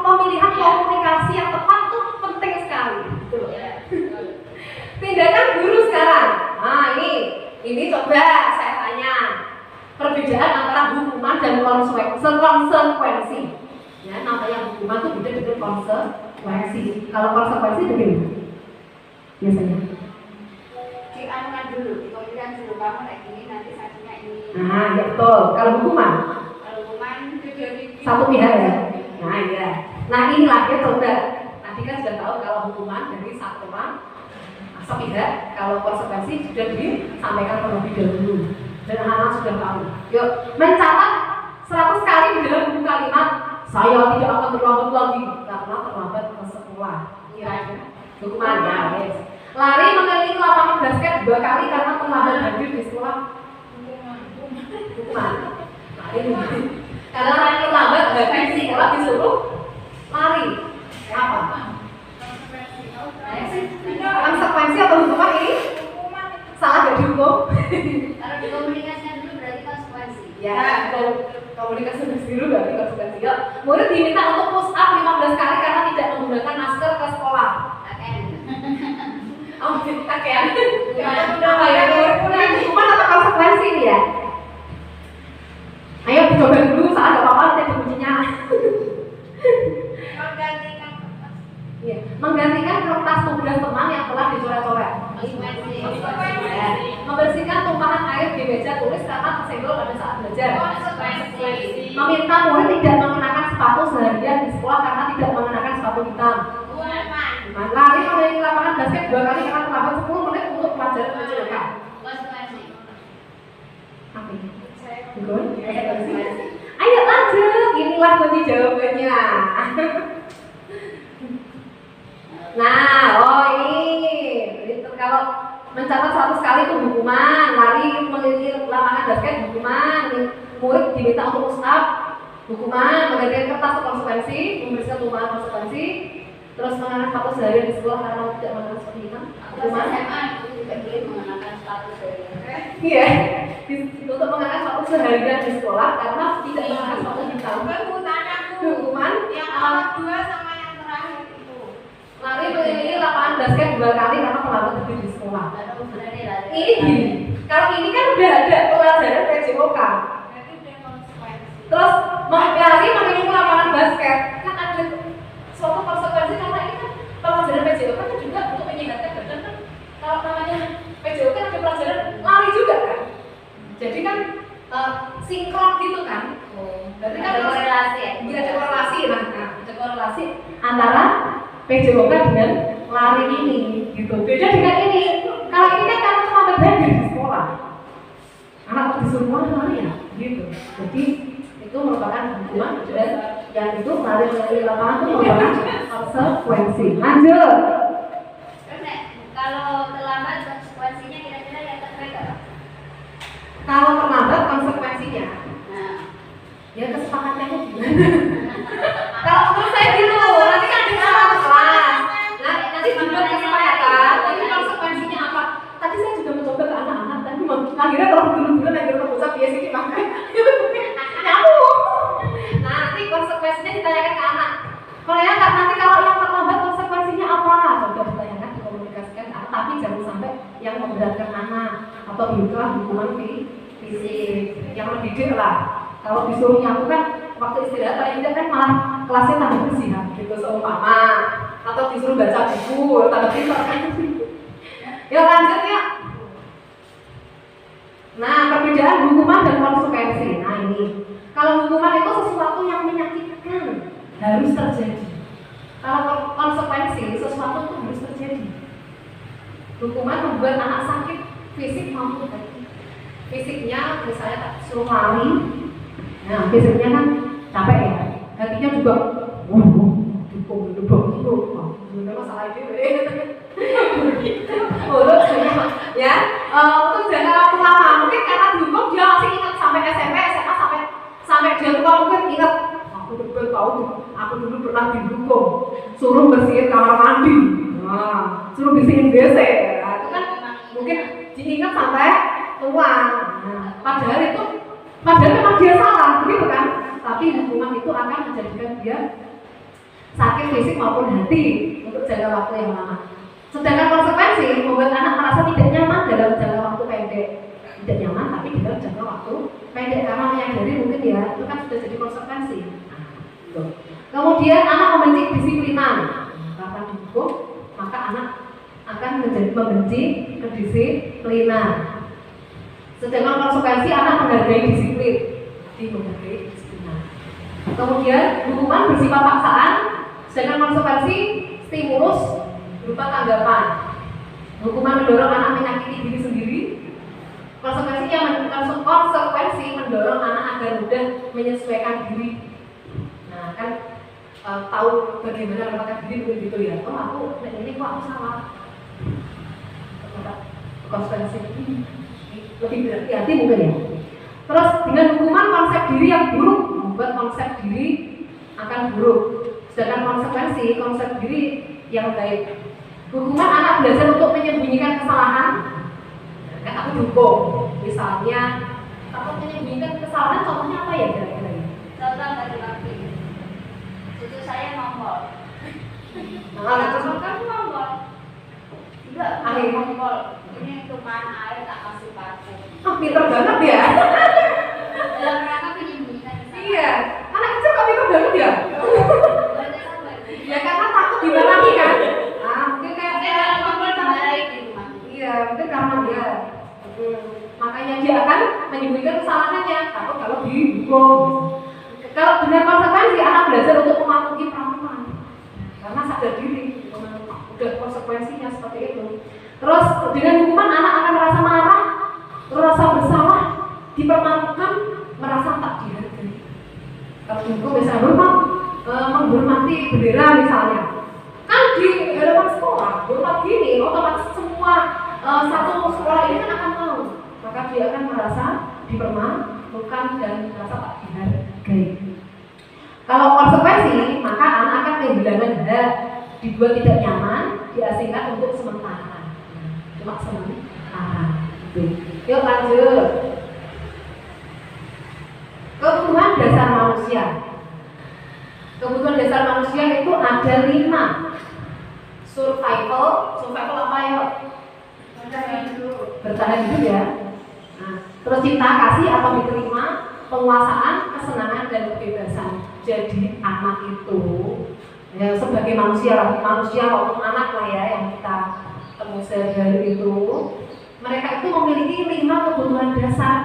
pemilihan komunikasi yang tepat itu penting sekali. Gitu. Tindakan guru sekarang. Nah ini coba saya tanya perbedaan antara hukuman dan konsekuensi. Ya, namanya hukuman itu beda dengan konsekuensi. Kalau konsekuensi bagaimana? Biasanya.
Dianukan dulu, dikomunikasikan dulu, kamu kayak gini nanti sanksinya ini.
Nah, ya betul. Kalau hukuman satu pihak ya. Nah, iya. Nah, inilah ya coba. Tadi kan sudah tahu kalau hukuman dari satu orang sepihak, kalau konsekuensi sudah disampaikan terlebih dahulu dan anak-anak sudah tahu. Yuk, mencatat 100 kali di dalam buku kalimat saya tidak akan terlambat lagi karena terlambat ke sekolah. Kira-kira hukuman ya, yes. Lari mengelilingi lapangan basket 2 kali karena terlambat hadir di sekolah. Hukuman. Lari karena terlambat hadir di sekolah disuruh lari. Apa? Konsekuensi atau hukuman ini? Salah gak dihukum?
Kalau dikomunikasikan dulu berarti konsekuensi.
Ya, komunikasi dulu berarti konsekuensi. Ya, murid diminta untuk push up 15 kali karena tidak menggunakan masker ke sekolah. Oh, kakean. Apa ya? Hukuman atau konsekuensi ini ya? Ayo dicoba dulu, saat ada apa-apa nanti kuncinya. Iya, menggantikan kertas tugas teman yang telah dicoret-coret. Membersihkan tumpahan air di meja tulis karena tersenggol pada saat belajar. Meminta murid tidak mengenakan sepatu seharian di sekolah karena tidak mengenakan sepatu hitam. Lari mengelilingi lapangan basket 2 kali karena terlambat 10 menit untuk pelajaran pendidikan. Apa ini? Ayo lanjut, inilah kunci jawabannya. Nah, ini kalau mencatat 100 kali itu hukuman, lari mengelilingi lapangan basket hukuman, murid diminta untuk push up hukuman, menggantikan kertas konsekuensi, membersihkan tumpahan konsekuensi, terus mengenakan sepatu seharian di sekolah karena tidak mengenakan sepatu hitam hukuman.
itu juga boleh mengenakan sepatu seharian.
Iya, untuk mengenakan sepatu seharian di sekolah karena tidak mengenakan sepatu hitam hukuman.
Yang awal 2 sama yang terakhir itu.
Lari mengelilingi lapangan basket 2 kali karena terlambat hadir di sekolah. Ini gini, kalau ini kan udah ada pelajaran PJOK. Terus lari mengelilingi lapangan basket kan ada suatu konsekuensi karena ini kan pelajaran PJOK kan juga untuk menyehatkan badan kan. Kalau namanya PJOK kan ada pelajaran lari juga kan. Jadi kan sinkron gitu kan. Berarti kan
ada korelasi ya?
Iya ada korelasi, ada korelasi antara PJOK dengan lari ini gitu. Beda dengan ini. Kalau gitu. Jadi itu merupakan hukuman dan yang itu melalui lapangan itu merupakan konsekuensi. Lanjut.
Kalau terlambat konsekuensinya kira-kira yang terbaik apa?
Kalau terlambat konsekuensinya,
Nah,
ya kesepakatannya gimana? Kalau menurut saya gitu, nanti kan di kelas. Nah, nanti dibuat kesepakatan, tapi konsekuensinya apa? Tadi saya juga mencoba ke anak-anak, tapi akhirnya kalau dulu-dulu lagi berusaha biasa sih pakai. Nyambung. Nah, nanti konsekuensinya ditanyakan ke anak. Nanti kalau yang terlambat konsekuensinya apa? Coba ditanyakan, dikomunikasikan ke anak, tapi jangan sampai yang memberatkan anak atau biarlah hukuman fisik yang mendidik lah. Kalau disuruh nyapu kan waktu istirahat paling tidak kan malah kelasnya tambah bersih gitu seumpama, atau disuruh baca buku tambah pintar kan. Ya lanjut ya. Nah, perbedaan hukuman dan konsekuensi. Nah ini, kalau hukuman itu sesuatu yang menyakitkan harus terjadi. Kalau konsekuensi sesuatu itu harus terjadi. Hukuman membuat anak sakit fisik maupun hati. Fisiknya misalnya suruh lari, nah fisiknya kan capek ya, hatinya juga dukung gitu. Sebenarnya masalah itu ya, untuk jangka waktu lama mungkin karena dihukum dia masih ingat sampai SMP, SMA sampai dia tua mungkin ingat aku dulu pernah dihukum suruh bersihin kamar mandi, suruh bersihin WC, nah, itu kan mungkin diingat sampai tua. Nah, padahal memang dia salah, begitu kan? Tapi hukuman itu akan menjadikan dia sakit fisik maupun hati untuk jangka waktu yang lama. Sedangkan konsekuensi membuat anak merasa tidak nyaman dalam jangka waktu pendek. Tidak nyaman tapi dalam jangka waktu pendek karena menyadari mungkin ya itu kan sudah jadi konsekuensi. Kemudian anak membenci kedisiplinan. Karena dihukum maka anak akan membenci kedisiplinan. Sedangkan konsekuensi anak menghargai disiplin. Jadi menghargai disiplinan. Kemudian hukuman bersifat paksaan. Sedangkan konsekuensi stimulus berupa tanggapan. Hukuman mendorong anak menyakiti diri sendiri. Konsekuensi mendorong anak agar mudah menyesuaikan diri. Nah kan tahu bagaimana melepaskan diri begitu ya. Oh aku ini kok aku salah. Konsekuensi lebih berhati-hati mungkin ya. Terus dengan hukuman konsep diri yang buruk membuat konsep diri akan buruk. Sedangkan konsep diri yang baik. Hukuman anak belajar untuk menyembunyikan kesalahan. Kan aku dihukum. Misalnya takut menyembunyikan kesalahan, contohnya apa ya kira-kira?
contoh laki-laki. Cucu saya ngompol.
Nah,
Kamu ngompol? Enggak,
air
ngompol. Ini tumpahan air tak kasih parfum.
Pinter banget ya.
Dalam rangka menyembunyikan kesalahan.
Iya, anak kecil kok pinter banget ya. Ya karena takut dimarahi kan. Mungkin kayak
ngompol dimarahi di rumah.
iya, mungkin karena dia makanya dia akan menyembunyikan kesalahannya takut kalau dihukum. Kalau dengan konsekuensi anak belajar untuk mematuhi peraturan karena sadar diri udah konsekuensinya seperti itu. Terus dengan hukuman anak akan merasa marah, merasa bersalah, dipermalukan, merasa tak dihargai. Kalau dihukum misalnya menghormati bendera misalnya, kan di hadapan sekolah hormat gini, otomatis semua satu sekolah ini kan akan tahu, maka dia akan merasa dipermalukan dan merasa tak dihargai. Kalau konsekuensi, maka anak akan kehilangan hak, dibuat tidak nyaman, diasingkan untuk sementara. Cuma sementara. Yuk lanjut. Kebutuhan dasar manusia. Kebutuhan dasar manusia itu ada 5. Survival apa ya? Bertahan hidup ya. Nah, terus cinta kasih atau diterima, penguasaan, kesenangan dan kebebasan. Jadi anak itu ya sebagai manusia maupun anak lah ya yang kita temui sehari-hari itu, mereka itu memiliki 5 kebutuhan dasar.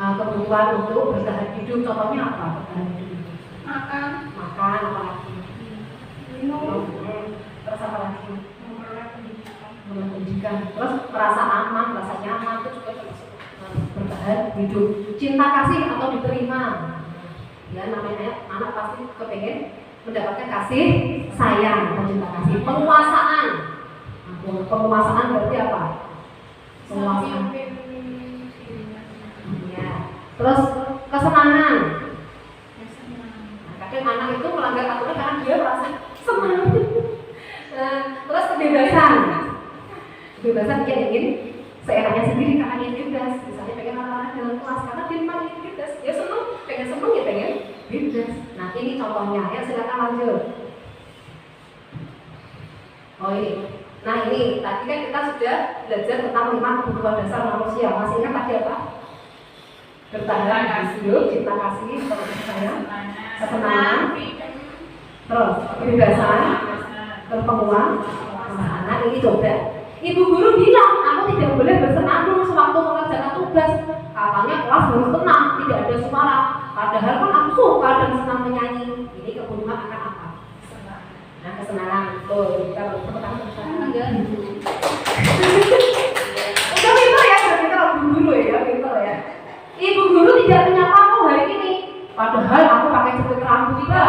Kebutuhan untuk bertahan hidup, contohnya apa? Bertahan hidup. Makan apa lagi? Minum. Terus apa lagi? Memperoleh pendidikan. Terus merasa aman, merasa nyaman itu juga termasuk bertahan bertahan hidup. Cinta kasih atau diterima. Ya, namanya anak pasti kepengen mendapatkan kasih sayang atau cinta kasih. Penguasaan. Nah, penguasaan berarti apa? Penguasaan. Ya. Terus kesenangan. Nah, kadang anak itu melanggar aturan karena dia merasa senang. Terus kebebasan. Kebebasan dia ingin seenaknya sendiri karena ingin bebas. Misalnya pengen marah-marah dalam kelas karena dia memang ingin bebas. Dia senang ya pengen bebas. Nah ini contohnya. Ya silakan lanjut. Oh ini. Nah ini tadi kan kita sudah belajar tentang 5 kebutuhan dasar manusia. Masih ingat tadi apa? Bertahan hidup, cinta kasih, sayang, kesenangan, terus kebebasan, penguasaan. Nah ini coba. Ibu guru bilang, aku tidak boleh bersenandung sewaktu mengerjakan tugas. Katanya kelas harus tenang, tidak ada suara. Padahal kan aku suka dan senang menyanyi. Ini kebutuhan akan apa? Nah kesenangan. Tuh, kita pertama enggak. Udah pintar ya, udah pintar ibu guru ya, pintar ya. Ibu guru tidak menyapa aku hari ini. Padahal aku pakai jepit rambut juga.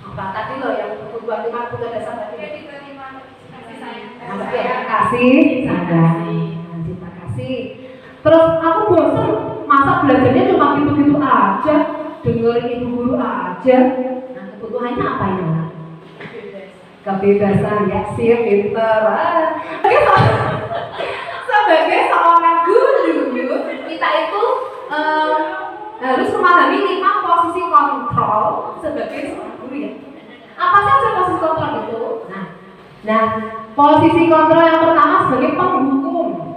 Apa tadi loh yang kebutuhan 5 kebutuhan dasar tadi? Kasih sayang, cinta kasih. Terus aku bosan, masa belajarnya cuma gitu-gitu aja, dengerin ibu guru aja. Nah kebutuhannya apa ini? Kebebasan, ya sih, pinter. Sebagai seorang guru, kita itu harus memahami 5 posisi kontrol sebagai seorang guru ya. Apa saja posisi kontrol itu? Nah, posisi kontrol yang pertama sebagai penghukum,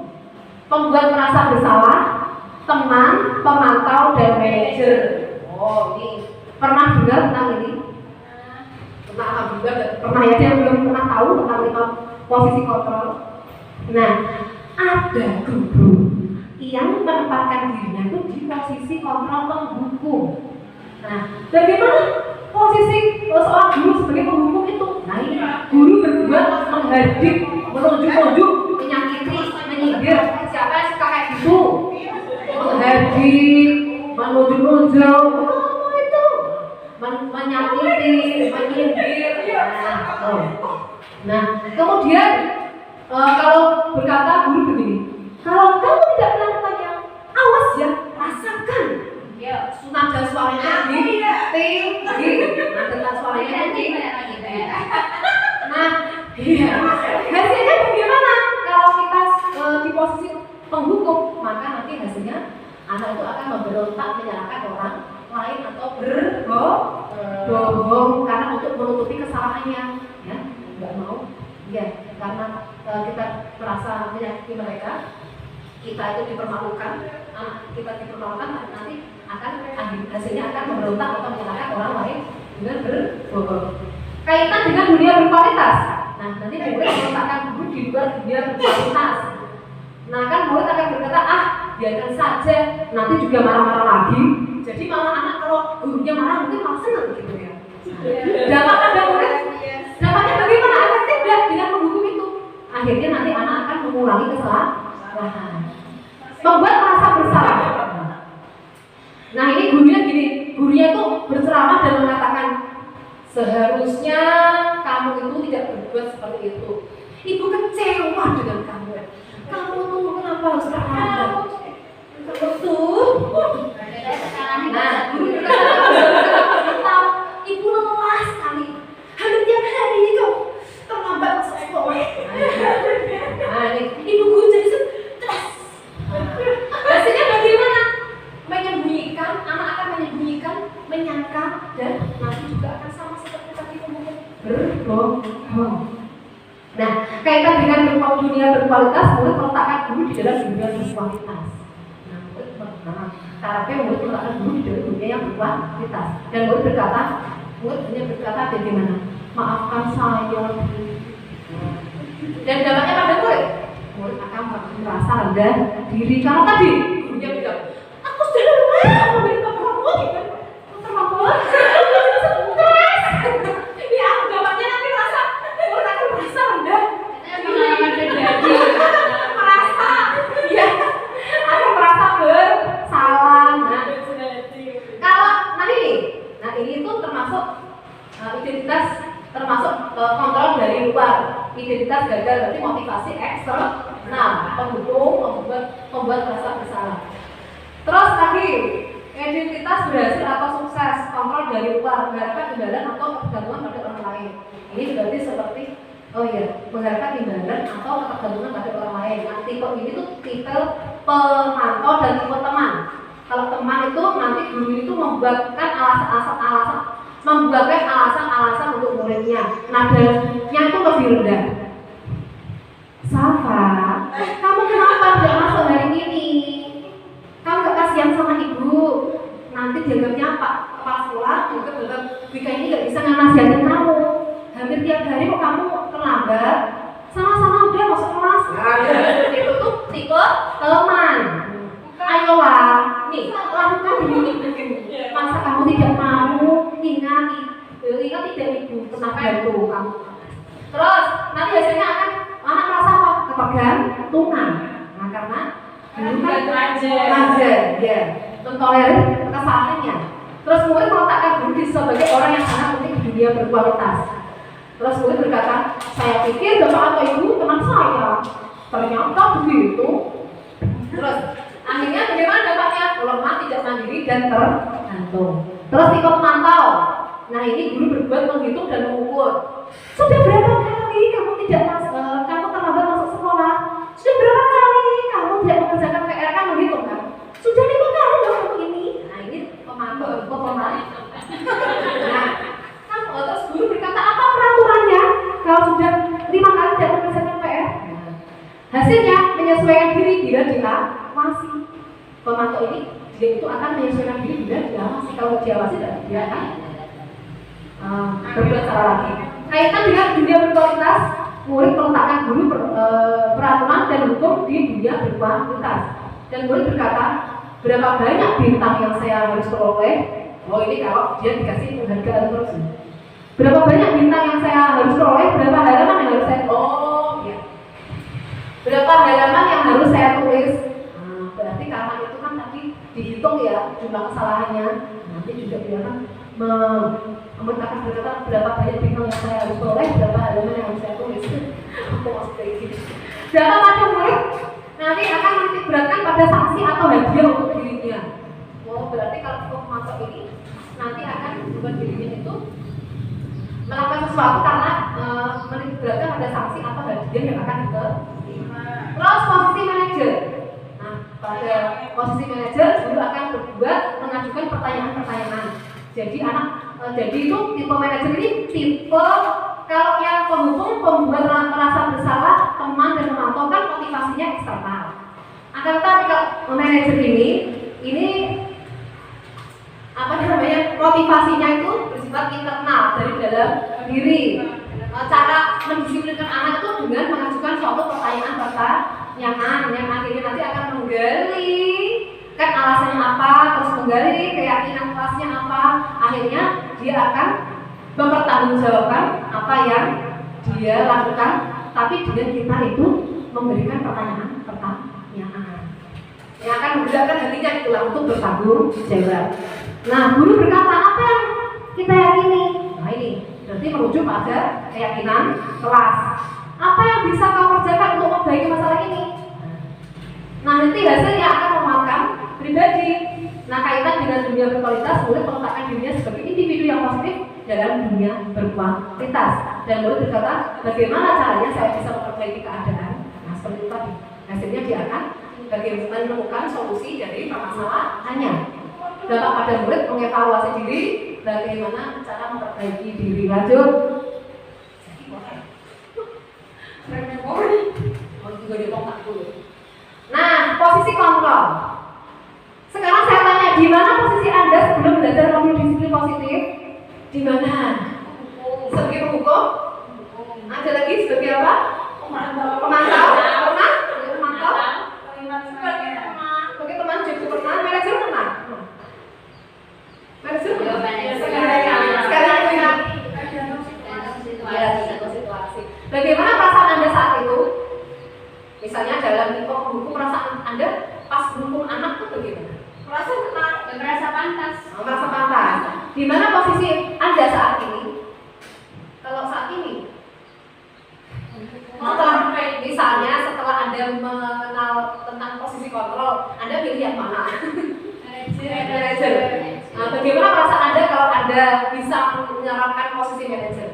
pembuat merasa bersalah, teman, pemantau, dan manajer. Oh, ini pernah dengar tentang ini? Pernah ya, dia belum pernah tahu tentang 5 posisi kontrol. Nah, ada guru yang menempatkan dirinya itu di posisi kontrol penghukum. Nah, bagaimana posisi seorang guru sebagai penghukum itu? Nah ini guru berbuat menghadik, menunjuk-nunjuk, menyakiti, menyindir. Siapa yang suka kayak gitu? Menghadik, menunjuk-nunjuk, itu menyakiti, menyindir. Nah kemudian kalau berkata guru begini, kalau kamu tidak melakukannya, awas ya, rasakan. Ya, nada suaranya tinggi, nada suaranya tinggi. Nah, iya. Hasilnya bagaimana? Kalau kita di posisi penghukum, maka nanti hasilnya anak itu akan memberontak menyalahkan orang lain atau berbohong karena untuk menutupi kesalahannya, ya, nggak mau, ya, karena kita merasa menyakiti mereka, kita itu dipermalukan, anak kita dipermalukan, nanti akan hasilnya akan memberontak atau menyalahkan orang lain dengan berbohong. Kaitan dengan dunia berkualitas. Nah, nanti murid meletakkan guru di luar dunia berkualitas. Nah, kan murid akan berkata, biarkan saja, nanti juga marah-marah lagi. Jadi malah anak kalau gurunya marah mungkin malah senang gitu ya. Dampaknya ada murid. Dampaknya bagaimana? Efektif tidak dengan menghukum itu. Akhirnya nanti anak akan mengulangi kesalahan. Membuat merasa bersalah. Nah ini gurunya itu berceramah dan mengatakan seharusnya kamu itu tidak berbuat seperti itu. Ibu kecewa dengan kamu. Kamu tuh kenapa harus terlambat? Betul. Nah guru berkata, ibu lelah sekali. Hampir tiap hari itu terlambat masuk sekolah. Nah ini ibu guru jadi stres. Hasilnya bagaimana? Menyembunyikan, anak akan menyembunyikan, menyangka, dan nanti juga akan sama seperti tadi kemudian berbohong. Nah, kaitan dengan dunia berkualitas, murid meletakkan guru di dalam dunia berkualitas. Nah, murid meletakkan guru di dalam dunia yang berkualitas. Dan murid hanya berkata bagaimana? Maafkan saya. Dan dampaknya pada murid akan merasa rendah diri karena tadi gurunya bilang, aku sudah lelah memberikan kamu terlambat, stres. Ya, dampaknya nanti murid akan merasa rendah diri, merasa, ya, akan merasa menghukum, membuat rasa bersalah. Terus lagi, identitas berhasil atau sukses, kontrol dari luar, mengharapkan imbalan atau ketergantungan pada orang lain. Ini berarti seperti mengharapkan imbalan atau ketergantungan pada orang lain. Nah, tipe ini tuh tipe pemantau dan tipe teman. Kalau teman itu nanti guru itu membuatkan alasan untuk muridnya. Nadanya itu lebih rendah. Safa, kamu kenapa tidak masuk hari ini? Kamu gak kasihan sama ibu? Nanti dianggapnya Pak kepala sekolah, Wika ini gak bisa nasihatin kamu. Hampir tiap hari kok kamu terlambat. Sama-sama udah masuk kelas. Itu tuh tipe teman. Ayolah, nih lakukan ini. Masa kamu tidak mau? Ingat tidak ibu pernah bantu kamu. Terus nanti hasilnya akan anak merasa apa? Ketergantungan. Nah karena manja, ya, mentolerir kesalahannya. Terus murid meletakkan diri sebagai orang yang sangat penting di dunia berkualitas. Terus murid berkata, saya pikir bapak atau ibu teman saya. Ternyata begitu. Terus akhirnya bagaimana dampaknya? Lemah, tidak mandiri dan tergantung. Terus tipe pemantau. Nah ini guru berbuat menghitung dan mengukur. Sudah berapa kali kamu kamu terlambat masuk sekolah? Sudah berapa kali kamu tidak mengerjakan PR? Kan menghitung kan? Sudah 5 kali loh kamu ini. Nah ini pemantau. Nah terus guru berkata apa peraturannya? Kalau sudah 5 kali tidak mengerjakan PR, hasilnya menyesuaikan diri bila diawasi. Pemantau ini dia itu akan menyesuaikan diri bila diawasi. Kalau diawasi dia akan berbuat salah lagi. Kaitan dengan dunia berkualitas, murid meletakkan guru peraturan dan hukum di dunia berkualitas. Dan murid berkata, berapa banyak bintang yang saya harus peroleh? Oh ini kalau dia dikasih penghargaan terus. Berapa banyak bintang yang saya harus peroleh? Berapa halaman yang harus saya? Berapa halaman yang harus saya tulis? Berarti karena itu kan tadi dihitung ya jumlah kesalahannya. Nanti juga dia akan akan berkata berapa banyak bintang yang saya harus peroleh, berapa halaman yang harus saya tulis. Aku masuk kayak gitu. Berapa macam murid nanti akan menitik beratkan pada sanksi atau hadiah untuk dirinya. Berarti kalau masuk ini nanti akan membuat dirinya itu melakukan sesuatu karena menitik beratkan pada sanksi atau hadiah yang akan diterima. Terus posisi manajer. Nah pada posisi manajer guru akan berbuat mengajukan pertanyaan-pertanyaan. Jadi itu tipe manajer ini tipe kalau yang penghukum, pembuat merasa bersalah, teman dan memantau kan motivasinya eksternal. Akan tetapi kalau manajer ini motivasinya itu bersifat internal dari dalam diri. Cara mendisiplinkan anak itu dengan mengajukan suatu pertanyaan yang akhirnya nanti akan menggali kan alasannya apa, terus menggali keyakinan kelasnya apa, akhirnya dia akan mempertanggungjawabkan apa yang dia lakukan, tapi dengan kita itu memberikan pertanyaan yang akan menggerakkan hatinya itulah untuk bertanggung jawab. Nah, guru berkata apa yang kita yakini? Nah ini berarti merujuk pada keyakinan kelas. Apa yang bisa kau kerjakan untuk memperbaiki masalah ini? Nah nanti hasilnya akan memuatkan pribadi. Nah kaitan dengan dunia berkualitas, murid meletakkan dirinya sebagai individu yang positif dalam dunia berkualitas. Dan murid berkata, bagaimana caranya saya bisa memperbaiki keadaan? Nah seperti itu tadi. Hasilnya dia akan menemukan solusi dari permasalahannya. Dapat pada murid mengevaluasi diri, bagaimana cara memperbaiki diri. Lanjut. Nah, posisi kontrol. Sekarang saya tanya, di mana posisi Anda sebelum belajar modul disiplin positif? Di mana? Sebagai penghukum? Ada lagi sebagai apa? Pemantau. Pernah? Pemantau? Sebagai teman juga pernah. Manajer pernah? Manajer pernah? Sekarang situasi. Bagaimana perasaan Anda saat itu? Misalnya dalam hukum perasaan Anda pas hukum anak itu bagaimana? Merasa tenang dan merasa pantas. Merasa pantas. Di mana posisi Anda saat ini? Kalau saat ini, misalnya setelah Anda mengenal kontrol, Anda pilih yang mana?
Manajer.
Manajer. Nah, bagaimana perasaan Anda kalau Anda bisa menerapkan posisi manajer?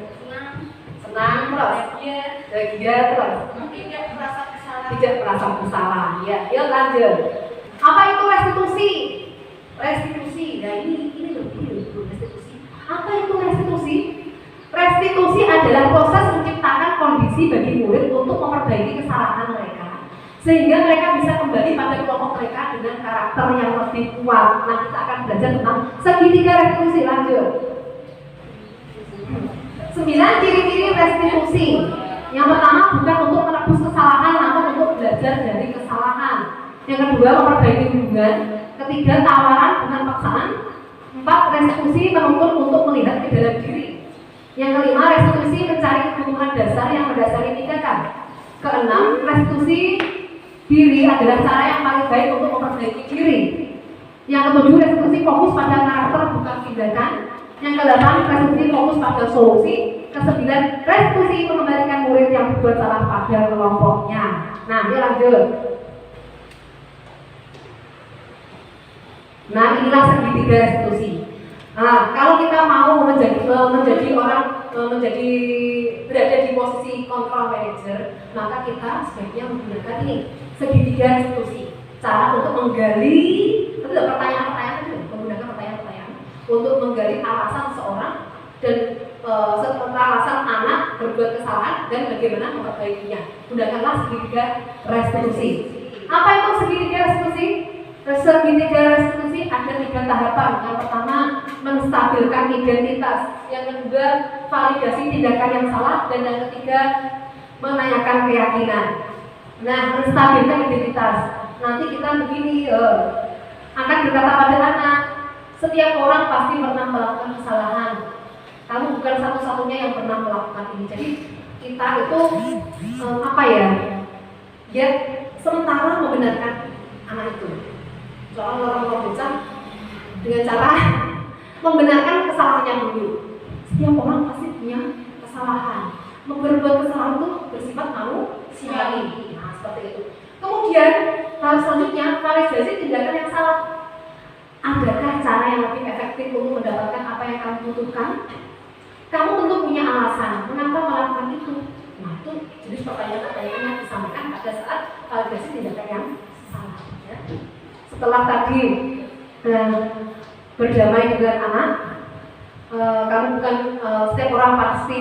Senang terus? Bahagia terus?
Tidak merasa kesalahan.
Tidak merasa bersalah. Ya, yuk lanjut. Apa itu restitusi? Restitusi. Nah ini restitusi. Apa itu restitusi? Restitusi adalah proses menciptakan kondisi bagi murid untuk memperbaiki kesalahan mereka, sehingga mereka bisa kembali pada kelompok mereka dengan karakter yang lebih kuat. Nah, kita akan belajar tentang segitiga restitusi. Lanjut. 9 ciri-ciri restitusi. Yang pertama, bukan untuk menebus kesalahan, namun untuk belajar dari kesalahan. Yang kedua, memperbaiki hubungan. Ketiga, tawaran bukan paksaan. 4, restitusi menuntut untuk melihat ke dalam diri. Yang kelima, restitusi mencari kebutuhan dasar yang mendasari tindakan. Keenam, restitusi diri adalah cara yang paling baik untuk memperbaiki diri. Yang ketujuh, restitusi fokus pada karakter bukan tindakan. Yang kedelapan, restitusi fokus pada solusi. Kesembilan, restitusi mengembalikan murid yang berbuat salah pada kelompoknya. Nah, ini lanjut. Nah, inilah segitiga restitusi. Nah, kalau kita mau menjadi berada di posisi control manager, maka kita sebaiknya menggunakan ini segitiga restitusi. Cara untuk menggali, itu pertanyaan-pertanyaan itu, menggunakan pertanyaan-pertanyaan untuk menggali alasan seseorang dan alasan anak berbuat kesalahan dan bagaimana memperbaikinya. Gunakanlah segitiga restitusi. Apa itu segitiga restitusi? Segitiga restitusi ada 3 tahapan. Yang pertama, menstabilkan identitas. Yang kedua, validasi tindakan yang salah. Dan yang ketiga, menanyakan keyakinan. Nah, menstabilkan identitas. Nanti kita begini, akan berkata pada anak, setiap orang pasti pernah melakukan kesalahan. Kamu bukan satu-satunya yang pernah melakukan ini. Jadi kita itu ya sementara membenarkan anak itu. Soal orang bocah dengan cara membenarkan kesalahannya dulu. Setiap orang pasti punya kesalahan. Berbuat kesalahan itu bersifat manusiawi. Nah, seperti itu. Kemudian tahap selanjutnya, validasi tindakan yang salah. Adakah cara yang lebih efektif untuk mendapatkan apa yang kamu butuhkan? Kamu tentu punya alasan mengapa melakukan itu. Nah, itu jenis pertanyaan-pertanyaan yang disampaikan pada saat validasi tindakan yang salah. Ya. Setelah tadi berdamai dengan anak, kamu bukan setiap orang pasti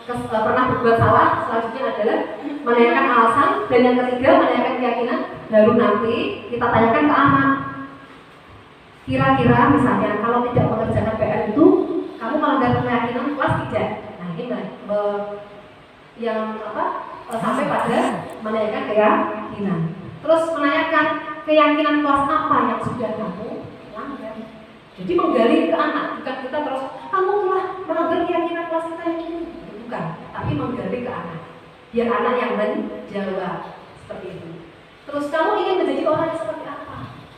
pernah berbuat salah. Selanjutnya adalah menanyakan alasan, dan yang ketiga menanyakan keyakinan. Baru nanti kita tanyakan ke anak, kira-kira misalnya kalau tidak mengerjakan PR itu kamu melanggar keyakinan kelas tidak. Nah, ini sampai pada menanyakan keyakinan. Terus menanyakan keyakinan kelas apa yang sudah kamu langgar. Jadi menggali ke anak, bukan kita terus kamu telah melanggar keyakinan kelas kita yang ini. Bukan, tapi menggali ke anak. Biar anak yang menjawab seperti itu. Terus kamu ingin menjadi orang yang seperti apa?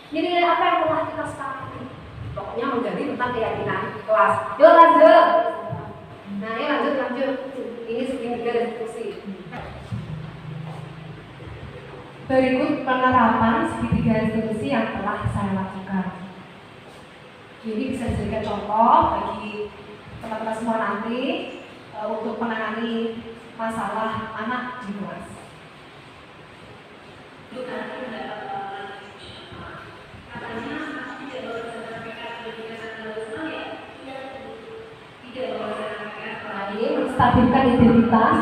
Nilai apa yang telah kita sepakati? Pokoknya menggali tentang keyakinan kelas. Yuk lanjut. Nah, ini lanjut. Ini segitiga diskusi. Berikut penerapan segitiga restitusi yang telah saya lakukan. Ini bisa dijadikan contoh bagi teman-teman semua nanti untuk menangani masalah anak di kelas. Nah, ini menstabilkan identitas.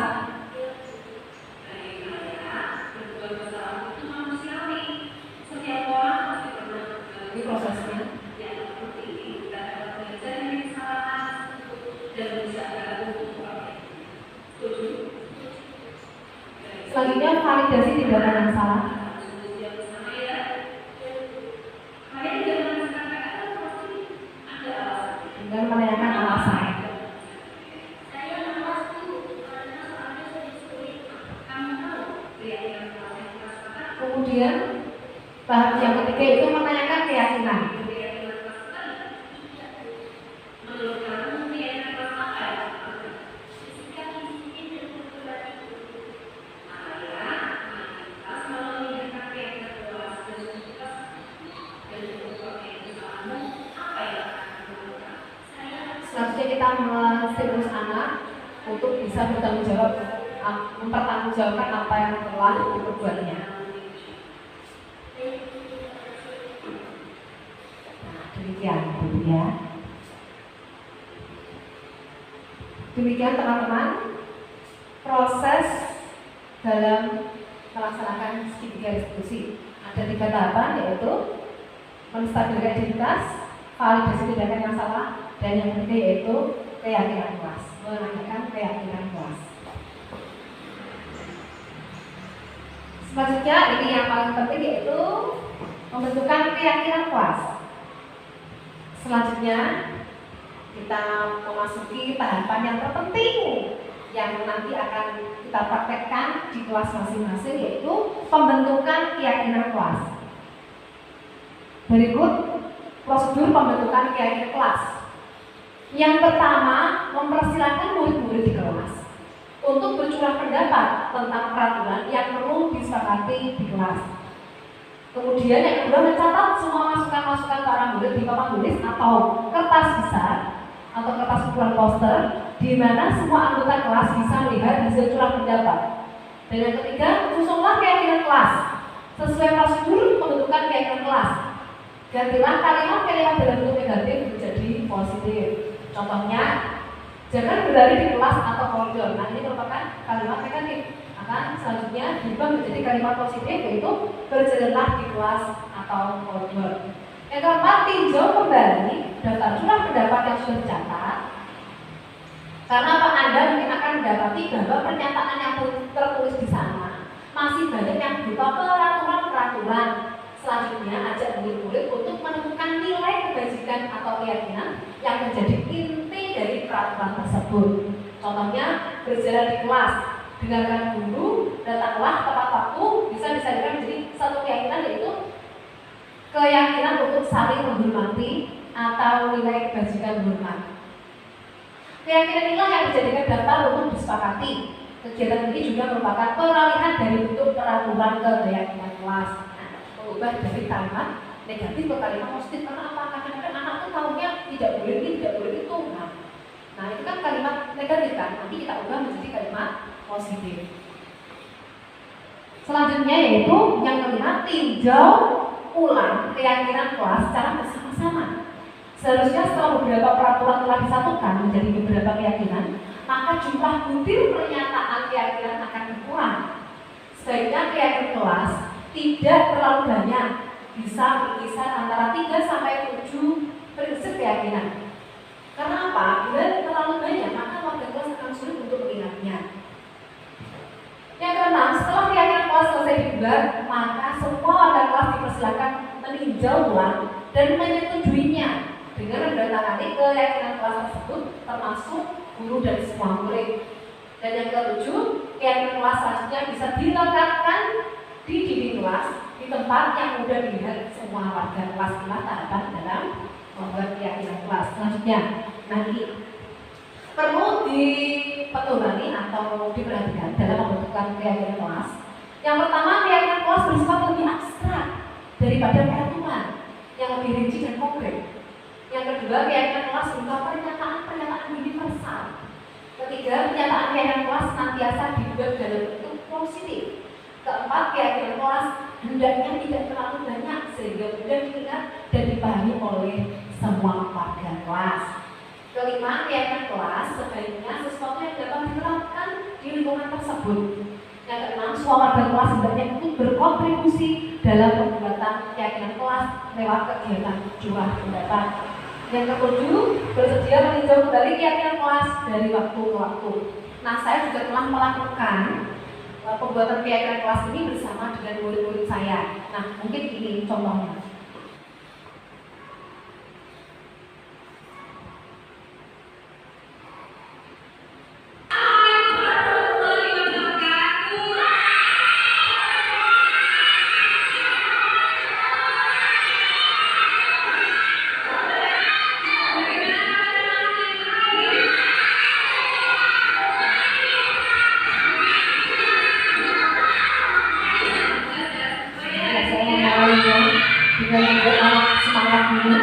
Selanjutnya validasi tindakan yang salah. Dengan menanyakan alasan. Kemudian tahap yang ketiga itu menanyakan keyakinan. kita menstimulus anak untuk bisa bertanggung jawab, mempertanggungjawabkan apa yang telah diperbuatnya. Nah, demikian ya. Demikian teman-teman proses dalam melaksanakan segitiga restitusi. Ada 3 tahapan, yaitu menstabilkan identitas, validasi tindakan yang salah, dan yang ketiga yaitu keyakinan puas, menanyakan keyakinan puas. Selanjutnya ini yang paling penting yaitu membentukkan keyakinan puas. Selanjutnya kita memasuki tahapan yang terpenting yang nanti akan kita praktekkan di kelas masing-masing, yaitu pembentukan keyakinan kelas. Berikut prosedur pembentukan keyakinan kelas. Yang pertama, mempersilahkan murid-murid di kelas untuk bercurah pendapat tentang peraturan yang perlu disepakati di kelas. Kemudian yang kedua, mencatat semua masukan-masukan para murid di papan tulis atau kertas besar atau kertas ukuran poster, di mana semua anggota kelas bisa melihat hasil curah pendapat. Dan yang ketiga, susunlah keyakinan kelas sesuai prosedur pembentukan keyakinan kelas. Gantilah kalimat-kalimat dalam bentuk negatif menjadi positif. Contohnya, jangan berlari di kelas atau koridor. Nah, ini merupakan kalimat negatif. Akan selanjutnya diubah menjadi kalimat positif, yaitu berjalanlah di kelas atau koridor. Yang keempat, tinjau kembali daftar curah pendapat yang sudah dicatat. Karena apa, Anda mungkin akan mendapati bahwa pernyataan yang tertulis di sana masih banyak yang berupa peraturan-peraturan. Selanjutnya, ajak murid-murid untuk menemukan nilai kebajikan atau keyakinan yang menjadi inti dari peraturan tersebut. Contohnya, berjalan di kelas, dengarkan guru, datanglah tepat waktu, bisa disadikan menjadi satu keyakinan, yaitu keyakinan untuk saling menghormati atau nilai kebajikan hormat. Keyakinan inilah yang dijadikan daftar untuk disepakati. Kegiatan ini juga merupakan peralihan dari bentuk peraturan ke keyakinan kelas. Mengubah dari kalimat negatif ke kalimat positif. Karena apa? Kadang-kadang anak itu tahunya tidak boleh ini, tidak boleh itu. Nah, itu kan kalimat negatif kan. Nanti kita ubah menjadi kalimat positif. Selanjutnya yaitu yang kelima, tinjau ulang keyakinan kelas secara bersama-sama. Seharusnya setelah beberapa peraturan telah disatukan menjadi beberapa keyakinan, maka jumlah butir pernyataan keyakinan akan berkurang. Sebaiknya keyakinan kelas tidak terlalu banyak, bisa berkisar antara 3 sampai 7 prinsip keyakinan. Karena apa? Bila terlalu banyak, maka warga kelas akan sulit untuk mengingatnya. Yang keenam, setelah keyakinan kelas selesai dibuat, maka semua warga kelas dipersilakan meninjau ulang dan menyetujuinya dengan menandatangani keyakinan kelas tersebut, termasuk guru dan semua murid. Dan yang ketujuh, keyakinan kelas selanjutnya bisa dilekatkan di dinding kelas di tempat yang mudah dilihat semua warga kelas. Inilah tahapan dalam membuat keyakinan kelas. Selanjutnya, nanti perlu dipedomani atau diperhatikan dalam membentukkan keyakinan kelas. Yang pertama, keyakinan kelas bersifat lebih abstrak daripada peraturan yang lebih rinci dan konkret. Yang kedua, keyakinan kelas berupa pernyataan-pernyataan universal. Ketiga, pernyataan keyakinan kelas senantiasa dibuat dalam bentuk positif. Keempat, keyakinan kelas hendaknya tidak terlalu banyak sehingga mudah diingat dan dipahami oleh semua warga kelas. Kelima, keyakinan kelas sebaiknya sesuatu yang dapat diterapkan di lingkungan tersebut. Yang keenam, semua warga kelas hendaknya ikut berkontribusi dalam pembuatan keyakinan kelas lewat kegiatan curah pendapat. Yang ketujuh, bersedia meninjau kembali keyakinan kelas dari waktu ke waktu. Nah, saya juga telah melakukan pembuatan keyakinan kelas ini bersama dengan murid-murid saya. Nah, mungkin ini contohnya. Dengan doa semangat dulu.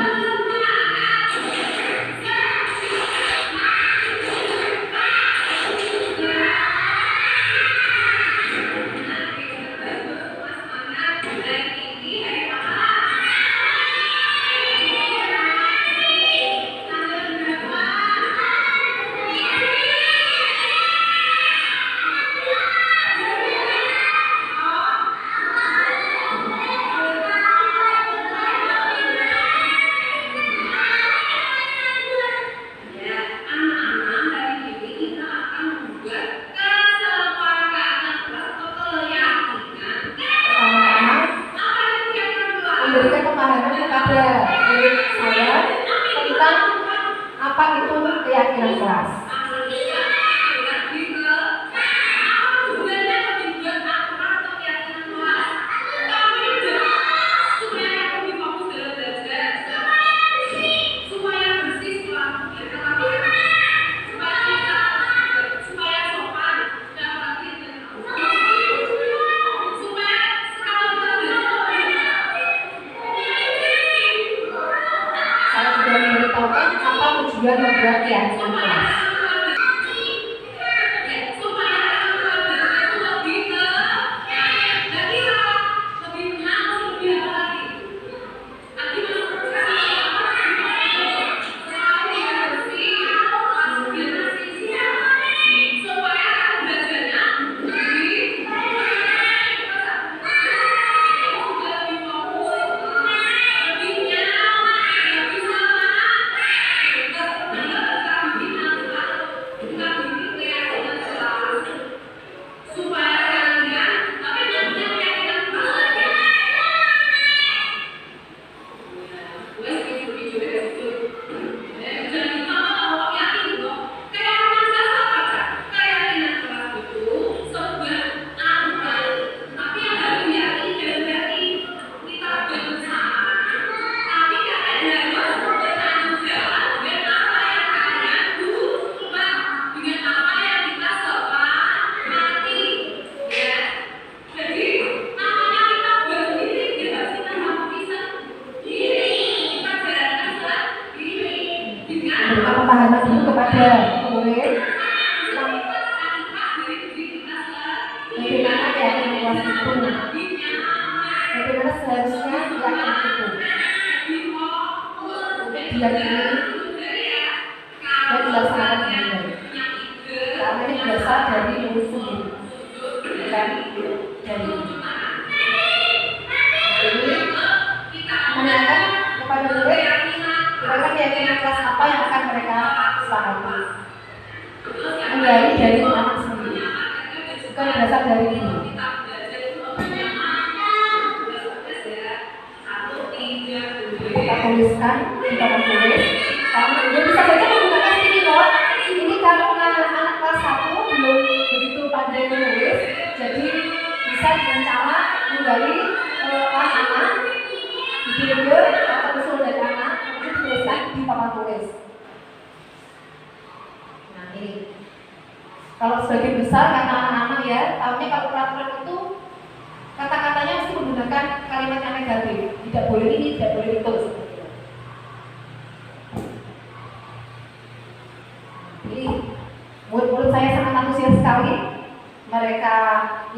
memberikan pemahaman kepada murid saya tentang apa itu keyakinan kelas. Tujuan membuat keyakinan kelas. Pemahaman dulu kepada murid bagaimana keyakinan kelas itu, bagaimana seharusnya keyakinan itu diyakini dan dilaksanakan dengan baik. Karena ini berasal dari murid sendiri, bukan dari menanyakan kepada murid kira-kira keyakinan kelas apa yang akan mereka sepakati. Menggali dari anak sendiri, bukan berasal dari guru. Kita tuliskan di papan tulis. Dia bisa saja menggunakan ini loh. Ini karena anak kelas 1 belum begitu pandai menulis, jadi bisa dengan cara menggali anak ide atau usul dari anak, itu dituliskan di papan tulis. Nah ini, kalau sebagian besar kata anak-anak ya, tahunya kalau peraturan itu kata-katanya mesti menggunakan kalimat yang negatif, tidak boleh ini, tidak boleh itu. Jadi murid-murid saya sangat antusias sekali. Mereka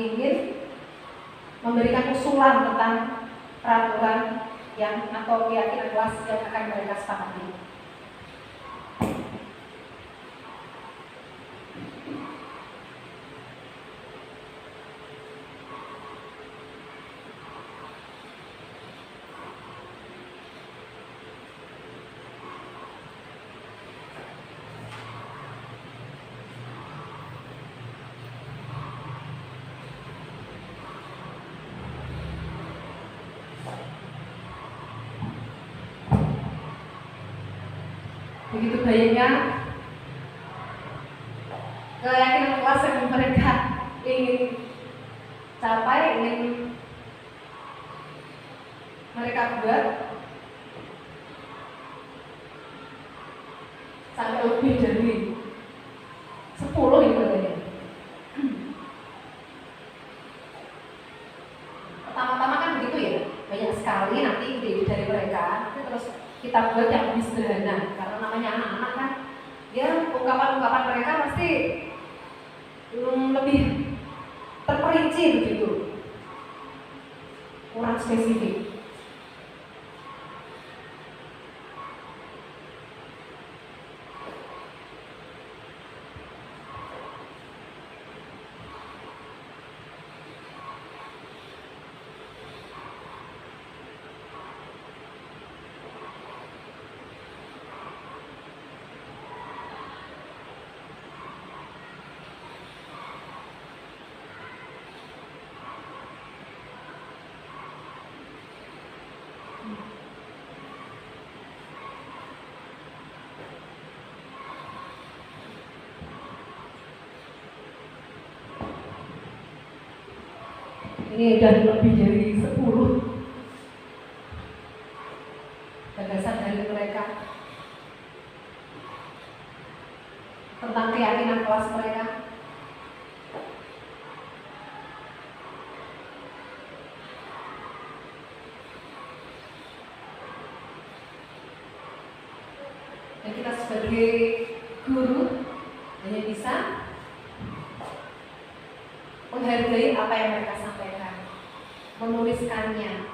ingin memberikan usulan tentang peraturan yang atau keyakinan kelas yang akan mereka sepakati. Begitu baiknya keyakinan kelas yang mereka ingin capai, ingin mereka buat sampai lebih dari 10 itu katanya. Pertama-tama kan begitu ya, banyak sekali nanti ide dari mereka, nanti terus kita buat yang lebih sederhana, karena namanya anak-anak kan, ya ungkapan-ungkapan mereka pasti lebih terperinci begitu, kurang spesifik. Ini udah lebih dari 10 gagasan dari mereka tentang keyakinan kelas mereka. Dan kita sebagai guru hanya bisa menghargai apa yang mereka sampaikan, menuliskannya,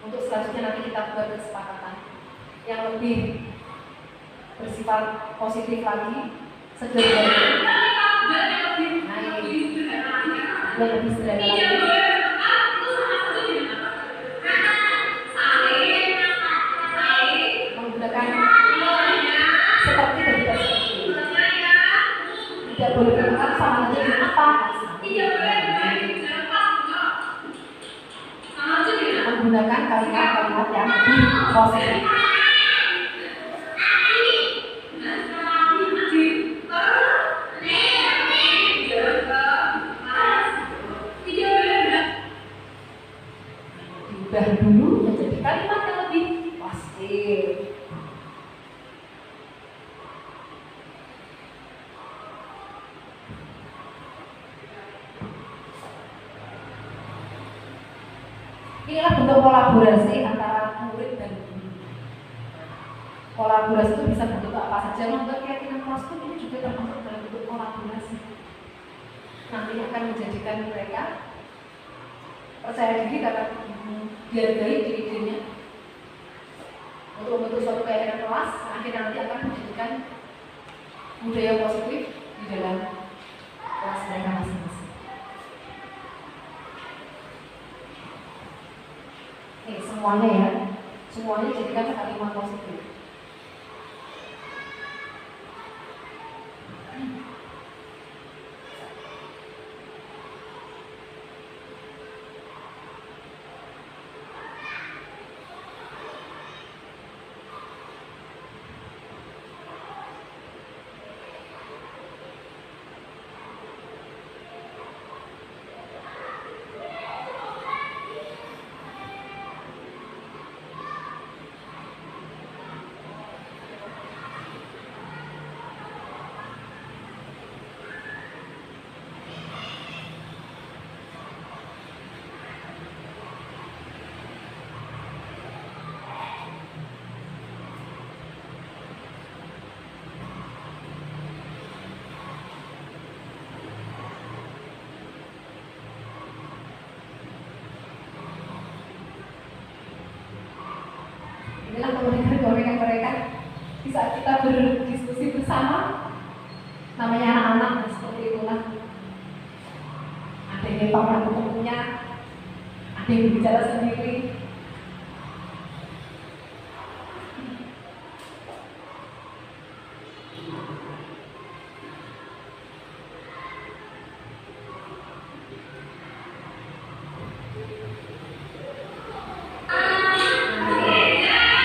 untuk selanjutnya nanti kita buat kesepakatan yang lebih bersifat positif lagi, sederhana, lebih sederhana lagi. Menggunakan seperti dan tidak seperti. Tidak boleh menggunakan sama saja dengan apa. Menggunakan kalimat-kalimat yang lebih positif. Diubah dulu menjadi kalimat yang lebih positif. Inilah bentuk kolaborasi antara murid dan guru. Kolaborasi itu bisa bentuk apa saja. Membuat keyakinan kelas pun ini juga termasuk dalam bentuk kolaborasi. Nanti akan menjadikan mereka percaya diri karena dihargai diri-dirinya untuk membentuk suatu keyakinan kelas. Akhirnya nanti akan menjadikan budaya positif di dalam kelas mereka masing-masing. Semuanya ya, semuanya jadikan kalimat positif. Inilah keunikan mereka di saat kita berdiskusi bersama, namanya anak-anak, dan seperti itulah. Ada yang lempar bukunya, ada yang berbicara sendiri.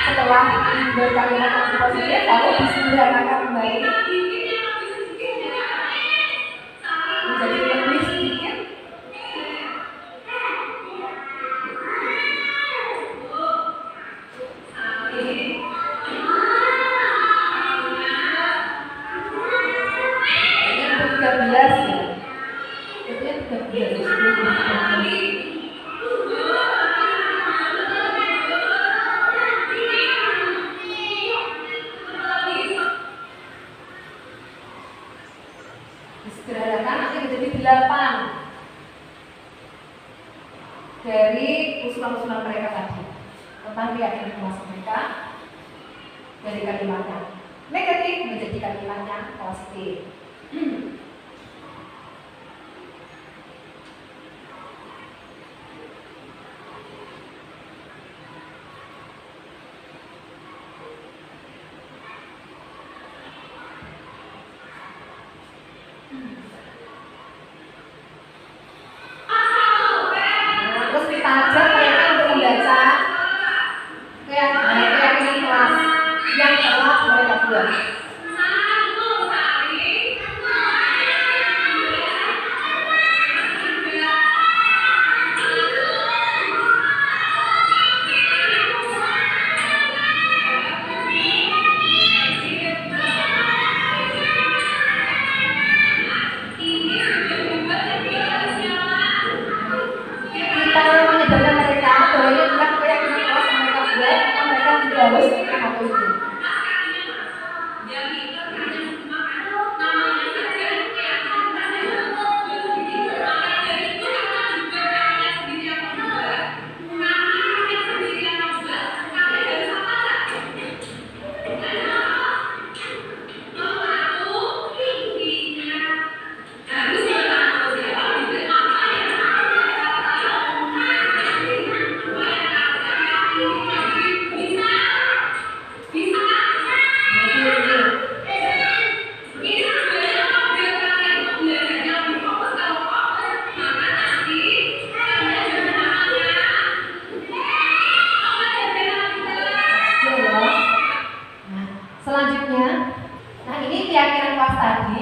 Setelah berkalimat yang positif, lalu disederhanakan kembali menjadi lebih sedikit. Ini untuk 13 ya. Itu yang 13. Disederhanakan nanti menjadi 8 dari usulan-usulan mereka tadi tentang keyakinan kelas mereka. Dari kalimatnya negatif menjadi kalimatnya positif. Terus kita ajak mereka untuk membaca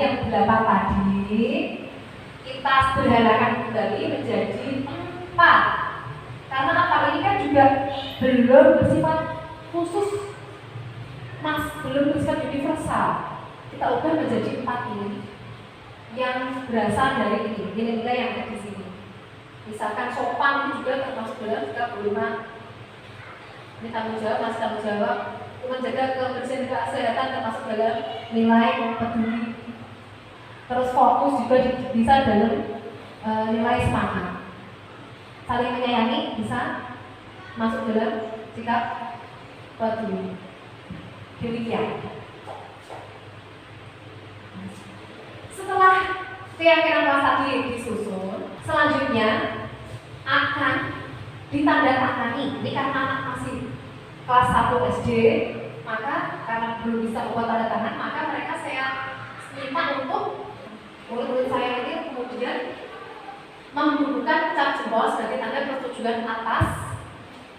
yang 8 tadi kita sederhanakan kembali menjadi 4. Karena apa? Ini kan juga belum bersifat khusus, belum bersifat universal. Kita ubah menjadi 4 ini yang berasal dari ini, nilai-nilai yang ada di sini. Misalkan sopan itu juga termasuk dalam 35. Ini tanggung jawab, masih tanggung jawab. Menjaga kebersihan kesehatan termasuk dalam nilai peduli. Terus fokus juga bisa dalam nilai semangat. Saling menyayangi bisa masuk dalam sikap peduli. Demikian. Setelah keyakinan kelas tadi disusun, selanjutnya akan ditandatangani. Ini karena anak masih kelas 1 SD, maka karena belum bisa membuat tanda tangan, maka mereka saya minta untuk murid-murid saya ini kemudian membubuhkan cap jempol sebagai tanda persetujuan atas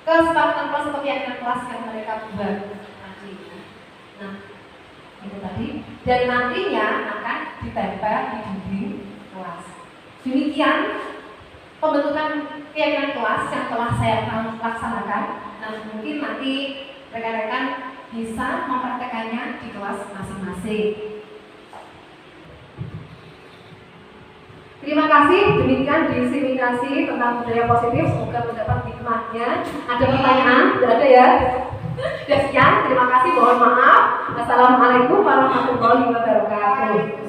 kesepakatan kelas atau keyakinan kelas yang mereka buat tadi. Nah, itu tadi. Dan nantinya akan ditempel di dinding kelas. Demikian pembentukan keyakinan kelas yang telah saya laksanakan. Nah, mungkin nanti rekan-rekan bisa mempraktekannya di kelas masing-masing. Terima kasih, demikian diseminasi tentang budaya positif. Semoga mendapat hikmahnya. Ada pertanyaan? Tidak ada ya? Sudah sekian, terima kasih, mohon maaf. Assalamualaikum warahmatullahi wabarakatuh.